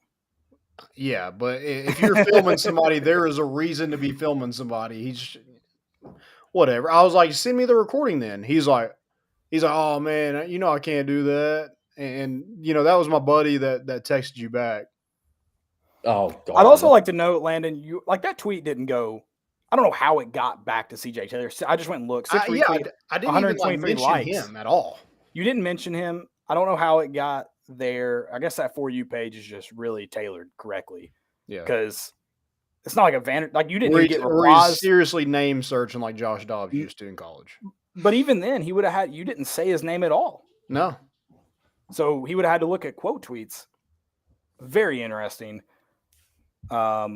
Yeah, but if you're filming somebody, there is a reason to be filming somebody. He's whatever. I was like, send me the recording then. He's like, oh man, I can't do that. And that was my buddy that texted you back. Oh God. I'd also like to note, Landon, you like that tweet didn't go. I don't know how it got back to CJ Taylor. I just went and looked. I didn't even mention likes. him at all. You didn't mention him. I don't know how it got there. I guess that For You page is just really tailored correctly. Yeah, because it's not like a like you didn't get replies. Or he's seriously name searching like Josh Dobbs used to in college. But even then, he would have had. You didn't say his name at all. No. So he would have had to look at quote tweets. Very interesting. Yeah,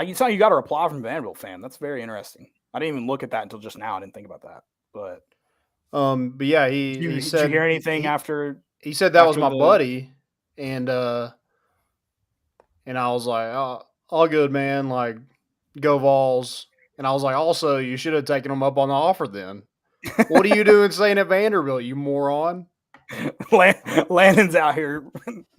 you saw you got a reply from Vanderbilt fan. That's very interesting. I didn't even look at that until just now. I didn't think about that. But yeah, he said. Did you hear anything after? He said that was my buddy, and I was like, oh, all good, man. Like, go Vols. And I was like, also, you should have taken him up on the offer then. What are you doing staying at Vanderbilt, you moron? Landon's out here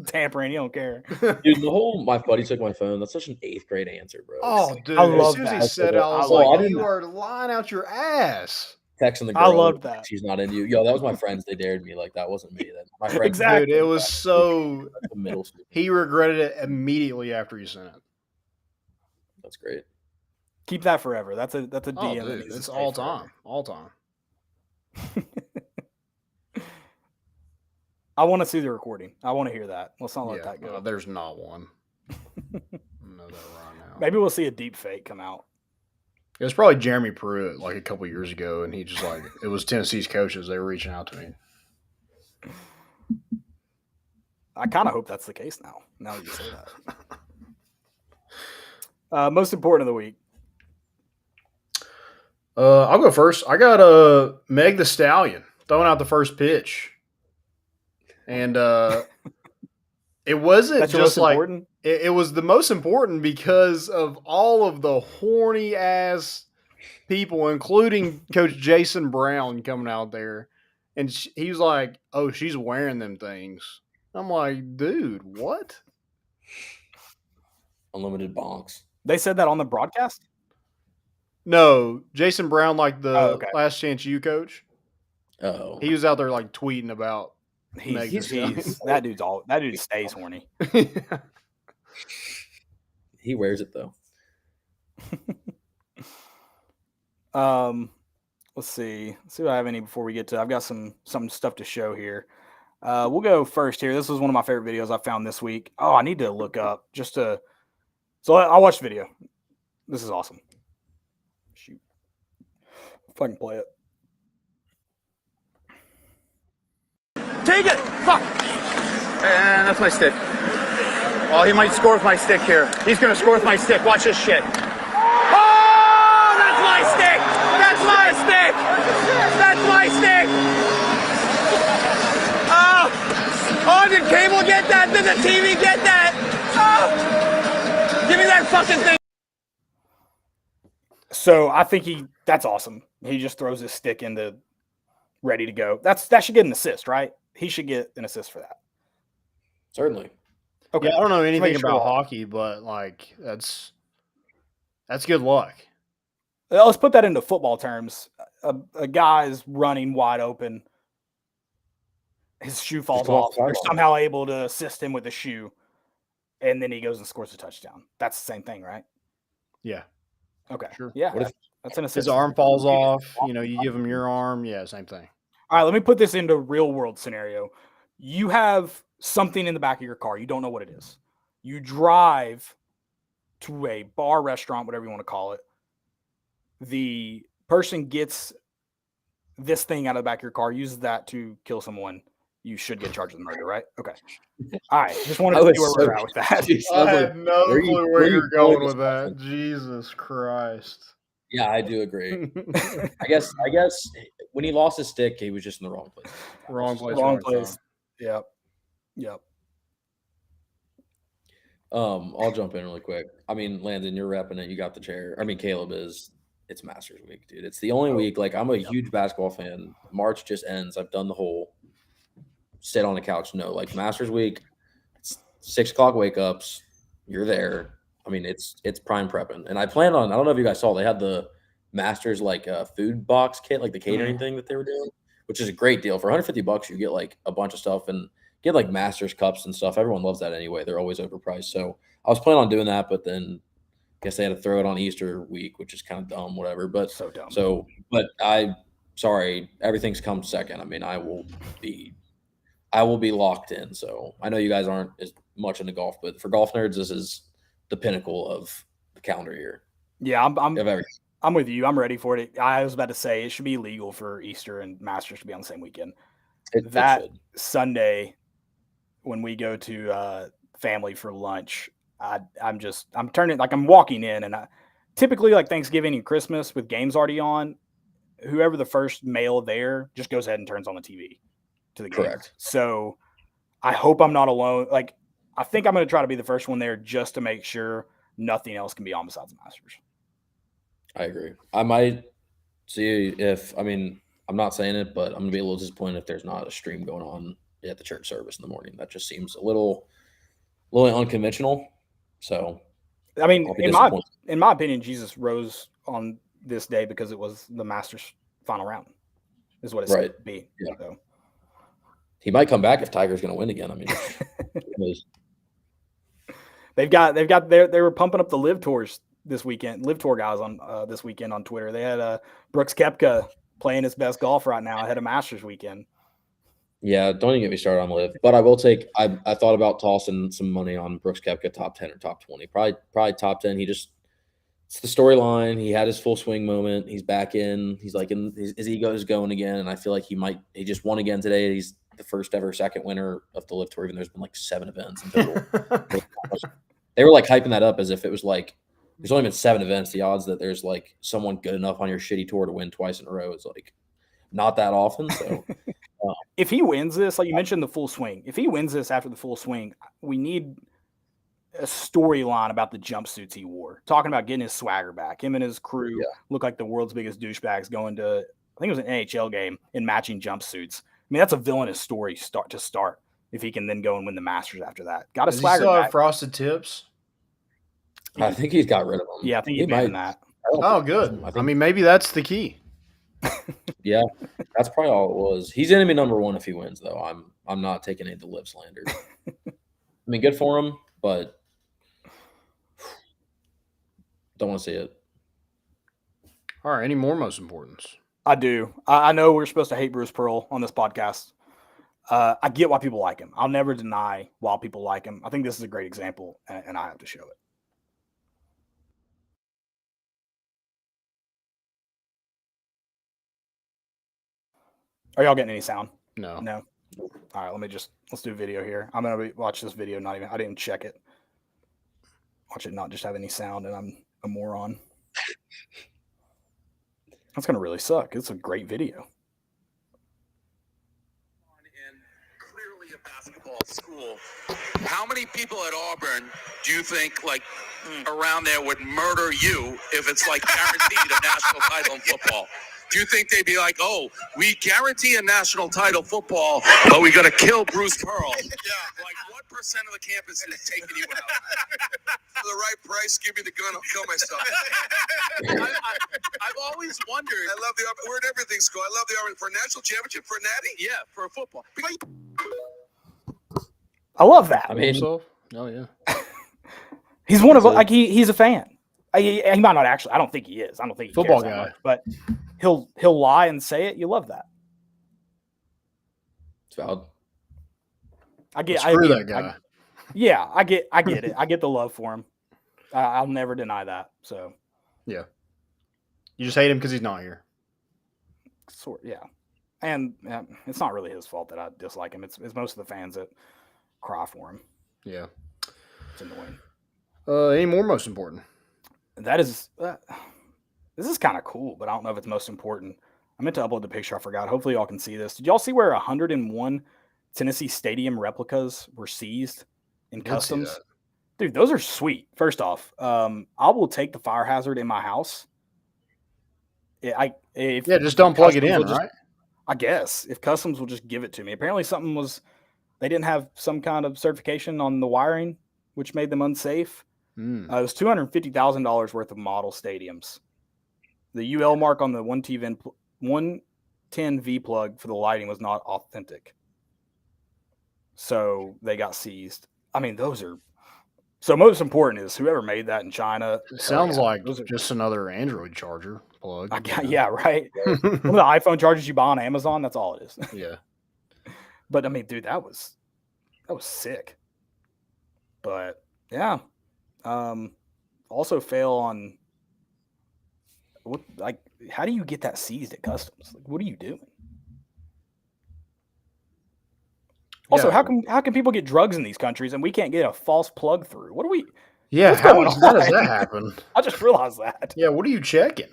tampering. He don't care. Dude, the whole my buddy took my phone. That's such an 8th grade answer, bro. Oh, dude. I love as soon as that. he said it, I was like, you are lying out your ass. Texting the girl. I loved that. She's not into you. Yo, that was my friends. They dared me. Like, that wasn't me. My friends. Exactly. Dude, it was so. Middle school. He regretted it immediately after he sent it. That's great. Keep that forever. That's a DM. Dude, it's all time. All time. I want to see the recording. I want to hear that. Let's not let that go. There's not one. I know that right now. Maybe we'll see a deep fake come out. It was probably Jeremy Pruitt like a couple years ago, and he just like it was Tennessee's coaches. They were reaching out to me. I kind of hope that's the case now. Now that you say that. Most important of the week. I'll go first. I got Meg the Stallion throwing out the first pitch, and it wasn't That's just like important? It was the most important because of all of the horny ass people, including Coach Jason Brown coming out there, and he was like, "Oh, she's wearing them things." I'm like, dude, what? Unlimited bonks. They said that on the broadcast? No, Jason Brown, like the okay. Last Chance U coach. Oh, he was out there like tweeting about. That dude stays horny. He wears it though. Let's see what I have any before we get to. I've got some stuff to show here. We'll go first here. This was one of my favorite videos I found this week. Oh, I need to look up so I'll watch the video. This is awesome. Shoot, if I can play it. Take it! Fuck! And that's my stick. Well, he might score with my stick here. He's gonna score with my stick. Watch this shit. Oh! That's my stick! That's my stick! That's my stick! Oh, did cable get that? Did the TV get that? Oh! Give me that fucking thing! So I think that's awesome. He just throws his stick into ready to go. That should get an assist, right? He should get an assist for that. Certainly. Okay. Yeah, I don't know anything about hockey, but like that's good luck. Let's put that into football terms. A guy's running wide open. His shoe falls off. They're somehow able to assist him with the shoe, and then he goes and scores a touchdown. That's the same thing, right? Yeah. Okay. Sure. Yeah. That's an assist. His arm falls off. You give him your arm. Yeah, same thing. All right, let me put this into real world scenario. You have something in the back of your car. You don't know what it is. You drive to a bar, restaurant, whatever you want to call it. The person gets this thing out of the back of your car, uses that to kill someone. You should get charged with murder, right? Okay. All right. Just wanted to see where we're at with that. I had no clue where you're going with that. Jesus Christ. Yeah, I do agree. I guess when he lost his stick, he was just in the wrong place. Wrong place. Wrong place. Yep. I'll jump in really quick. I mean, Landon, you're repping it. You got the chair. I mean, Caleb is. It's Masters week, dude. It's the only week. Like, I'm a huge basketball fan. March just ends. I've done the whole sit on the couch. No, like Masters week. It's 6 o'clock wake ups. You're there. I mean, it's prime prepping. And I plan on. I don't know if you guys saw. They had the Masters like food box kit, like the catering thing that they were doing, which is a great deal. For $150, you get like a bunch of stuff and get like Masters cups and stuff. Everyone loves that anyway. They're always overpriced. So I was planning on doing that, but then I guess they had to throw it on Easter week, which is kind of dumb, whatever. But So dumb. But sorry, everything's come second. I mean, I will be locked in. So I know you guys aren't as much into golf, but for golf nerds, this is the pinnacle of the calendar year. Yeah, I'm Of everything. I'm with you. I'm ready for it. I was about to say it should be legal for Easter and Masters to be on the same weekend. It That should. Sunday when we go to family for lunch, I'm turning like I'm walking in, and typically like Thanksgiving and Christmas with games already on, whoever the first male there just goes ahead and turns on the TV to the game. Correct. So I hope I'm not alone. Like I think I'm going to try to be the first one there just to make sure nothing else can be on besides the Masters. I agree. I might see if, I mean, I'm not saying it, but I'm going to be a little disappointed if there's not a stream going on at the church service in the morning. That just seems a little unconventional. So, I mean, I'll be in my opinion, Jesus rose on this day because it was the Masters final round, is what it's Right. to be. Yeah. So. He might come back if Tiger's going to win again. I mean, they were pumping up the live tours this weekend. Live tour guys on this weekend on Twitter. They had Brooks Koepka playing his best golf right now ahead of Masters weekend. yeah, don't even get me started on live. But I will take. I thought about tossing some money on Brooks Koepka top 10 or top 20. Probably top 10. It's the storyline. He had his full swing moment. He's back in. He's like his ego is going again, and I feel like he just won again today. He's the first ever second winner of the live tour. Even though there's been like 7 events in total. They were like hyping that up as if it was like there's only been 7 events. The odds that there's like someone good enough on your shitty tour to win twice in a row is like not that often. So if he wins this, like you mentioned, the full swing. If he wins this after the full swing, we need a storyline about the jumpsuits he wore. Talking about getting his swagger back. Him and his crew look like the world's biggest douchebags going to, I think it was an NHL game in matching jumpsuits. I mean, that's a villainous story start if he can then go and win the Masters after that. Got a Does swagger he still have back. frosted tips? I think he's got rid of them. Yeah, I think he's banned that. Oh, good. I mean, maybe that's the key. Yeah, that's probably all it was. He's enemy number 1 if he wins, though. I'm not taking any of the live slander. I mean, good for him, but don't want to see it. All right, any more most importance? I do. I know we're supposed to hate Bruce Pearl on this podcast. I get why people like him. I'll never deny why people like him. I think this is a great example, and I have to show it. Are y'all getting any sound? No. All right, let's do a video here. I'm gonna watch this video. I didn't even check it. Watch it not just have any sound, and I'm a moron. That's gonna really suck. It's a great video. Clearly a basketball school. How many people at Auburn do you think like around there would murder you if it's like guaranteed a national title in football? Do you think they'd be like, oh, we guarantee a national title football, but we got to kill Bruce Pearl? Yeah. Like, what % of the campus is taking you out? For the right price, give me the gun, I'll kill myself. I've always wondered. I love the Auburn. We're at everything school. I love the Auburn. For a national championship, for a natty? Yeah, for a football. I love that. I mean, Oh, yeah. He's one of like he's a fan. He might not actually. I don't think he is. I don't think he Football cares that guy. much, but he'll lie and say it. You love that. it's valid. Screw that guy. I get it. I get the love for him. I'll never deny that. So Yeah. You just hate him because he's not here. yeah, and it's not really his fault that I dislike him. It's most of the fans that cry for him. Yeah. It's annoying. Any more most important? That is this is kind of cool, but I don't know if it's most important. I meant to upload the picture. I forgot. Hopefully y'all can see this. Did y'all see where 101 Tennessee Stadium replicas were seized in customs? Dude, those are sweet. First off, I will take the fire hazard in my house. Just don't plug it in, right? I guess if Customs will just give it to me. Apparently they didn't have some kind of certification on the wiring, which made them unsafe. It was $250,000 worth of model stadiums. The UL mark on the 110V plug for the lighting was not authentic. So they got seized. I mean, those are... So most important is whoever made that in China. It sounds like just another Android charger plug. Yeah, right. One of the iPhone chargers you buy on Amazon, that's all it is. Yeah. But I mean, dude, that was sick. But yeah. Also fail on how do you get that seized at Customs? Like, what are you doing? Also, how can people get drugs in these countries and we can't get a false plug through? What are we? Yeah, how does that happen? I just realized that. Yeah, what are you checking?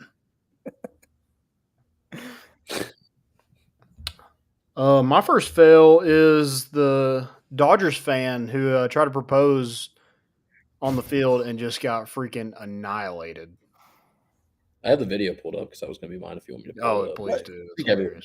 My first fail is the Dodgers fan who tried to propose on the field and just got freaking annihilated. I have the video pulled up because that was going to be mine if you want me to pull it up. Please do. Go ahead.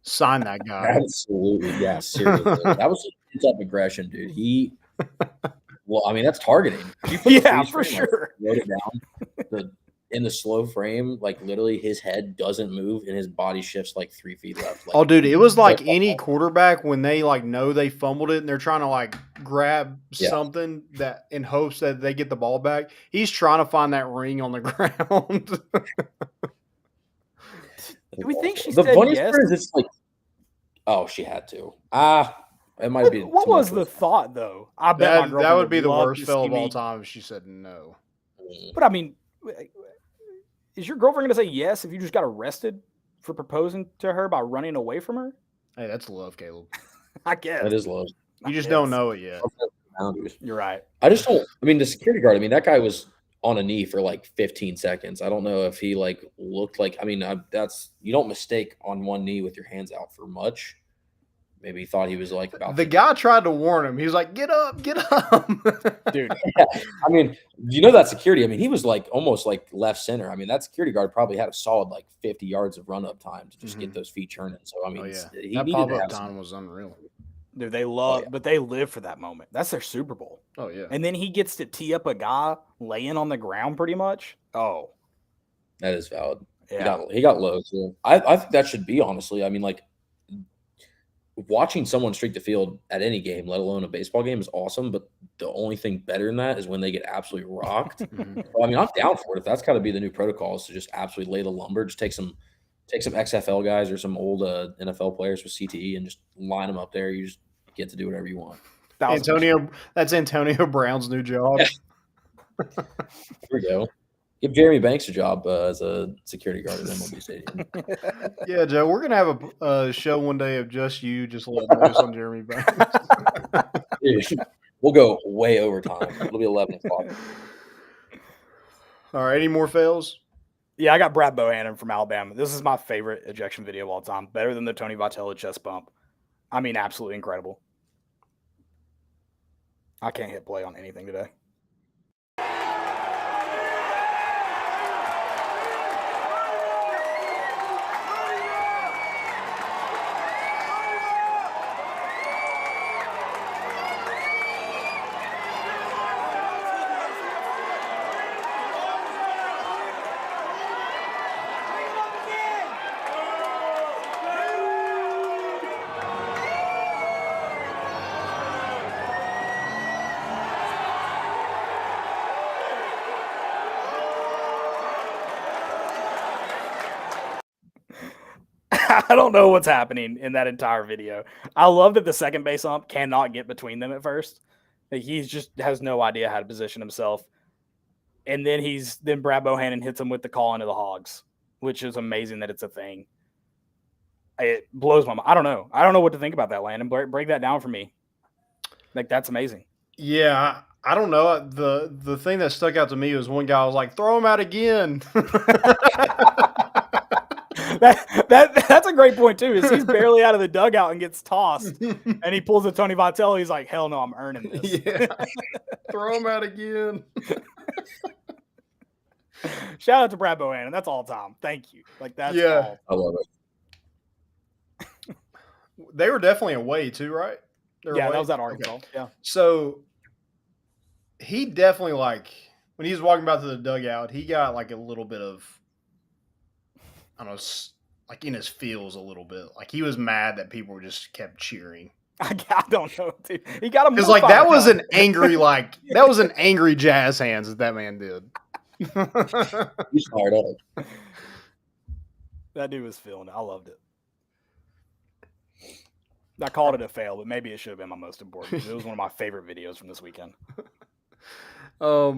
Sign that guy. Absolutely. Yeah, seriously. That was some up aggression, dude. Well, I mean, that's targeting. Yeah, for sure. Wrote it down. In the slow frame, like literally his head doesn't move and his body shifts like 3 feet left. Like, oh, dude, it was like any quarterback when they like know they fumbled it and they're trying to like grab something that in hopes that they get the ball back. He's trying to find that ring on the ground. Do we think she the said funniest yes? part is it's like, oh, she had to. It might be. What was the thought though? I bet my girlfriend that would be the love worst to fail see of all me- time if she said no. But I mean, is your girlfriend going to say yes if you just got arrested for proposing to her by running away from her? Hey, that's love, Caleb. I guess. That is love. You just don't know it yet. You're right. I just don't. I mean, the security guard. I mean, that guy was on a knee for like 15 seconds. I don't know if he like looked like. I mean, that's you don't mistake on one knee with your hands out for much. Maybe he thought he was like about. The guy tried to warn him. He was like, "Get up, dude." Yeah. I mean, you know that security. I mean, he was like almost like left center. I mean, that security guard probably had a solid like 50 yards of run up time to just get those feet turning. So I mean, that pop up time was unreal. Dude, they love, but they live for that moment. That's their Super Bowl. Oh yeah. And then he gets to tee up a guy laying on the ground, pretty much. Oh, that is valid. Yeah, he got low. So I think that should be honestly. I mean, like. Watching someone streak the field at any game, let alone a baseball game, is awesome. But the only thing better than that is when they get absolutely rocked. Well, I mean, I'm down for it. If that's got to be the new protocol, is to just absolutely lay the lumber. Just take some XFL guys or some old NFL players with CTE and just line them up there. You just get to do whatever you want. That's Antonio Brown's new job. There we go. Give Jeremy Banks a job as a security guard at MLB Stadium. Yeah, Joe, we're going to have a show one day of just you just letting loose on Jeremy Banks. Dude, we'll go way over time. It'll be 11 o'clock. All right, any more fails? Yeah, I got Brad Bohannon from Alabama. This is my favorite ejection video of all time. Better than the Tony Vitello chest bump. I mean, absolutely incredible. I can't hit play on anything today. I don't know what's happening in that entire video. I love that the second base ump cannot get between them at first. Like, he just has no idea how to position himself. And then Brad Bohannon hits him with the call into the hogs, which is amazing that it's a thing. It blows my mind. I don't know. I don't know what to think about that, Landon. Break that down for me. Like, that's amazing. Yeah, I don't know. The thing that stuck out to me was one guy was like, "Throw him out again." That's a great point too. Is he's barely out of the dugout and gets tossed, and he pulls a Tony Vitello. He's like, "Hell no, I'm earning this." Yeah. Throw him out again. Shout out to Brad Bohannon. That's all time. Thank you. Like that's all. I love it. They were definitely away too, right? Yeah, that was at Arkansas. Okay. Yeah. So he definitely, like, when he was walking back to the dugout, he got like a little bit of, I don't know, like in his feels a little bit. Like he was mad that people just kept cheering. I don't know, dude. He got him because like that was an angry, that was an angry jazz hands that man did. He's fired up. That dude was feeling it. I loved it. I called it a fail, but maybe it should have been my most important. It was one of my favorite videos from this weekend. I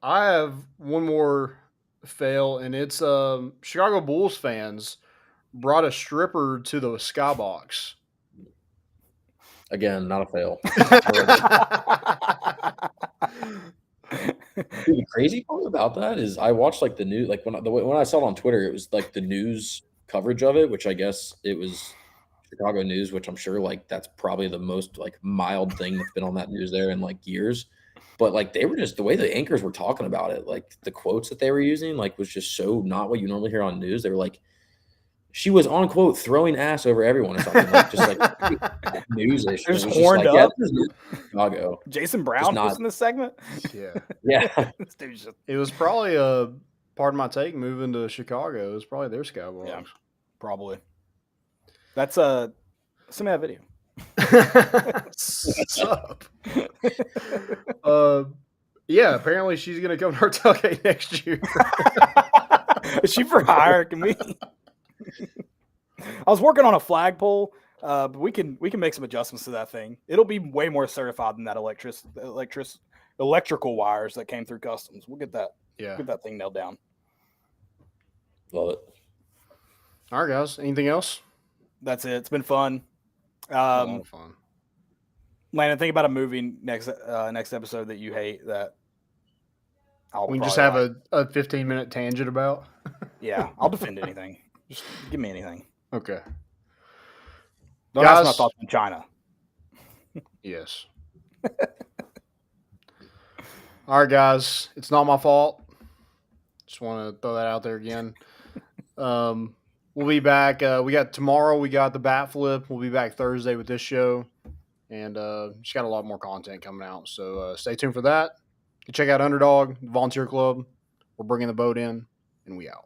have one more fail, and it's Chicago Bulls fans brought a stripper to the skybox. Again, not a fail. Dude, the crazy part about that is I watched like the news, like when I saw it on Twitter, it was like the news coverage of it, which I guess it was Chicago news, which I'm sure like that's probably the most like mild thing that's been on that news there in like years. But like they were just the way the anchors were talking about it, like the quotes that they were using, like was just so not what you normally hear on news. They were like, she was on quote throwing ass over everyone or something, like just like news-ish. There's horned up. Yeah, this is Chicago. Jason Brown was in this segment. Yeah. This dude's just... It was probably a pardon my take moving to Chicago. It was probably their skybox. Yeah, probably. That's send me that video. What's up? Yeah, apparently she's gonna come to our tailgate next year. Is she for hire? Can we? I was working on a flagpole, but we can make some adjustments to that thing. It'll be way more certified than that electrical wires that came through customs. We'll get that. Yeah, get that thing nailed down. Love it. All right, guys. Anything else? That's it. It's been fun. A lot of fun. Landon, think about a movie next episode that you hate that we can just have a 15-minute tangent about. Yeah, I'll defend anything. Just give me anything. Okay. Don't ask my thoughts on China. Yes. All right, guys. It's not my fault. Just want to throw that out there again. We'll be back. We got tomorrow. We got the bat flip. We'll be back Thursday with this show, and just got a lot more content coming out. So stay tuned for that. You check out Underdog, the Volunteer Club. We're bringing the boat in, and we out.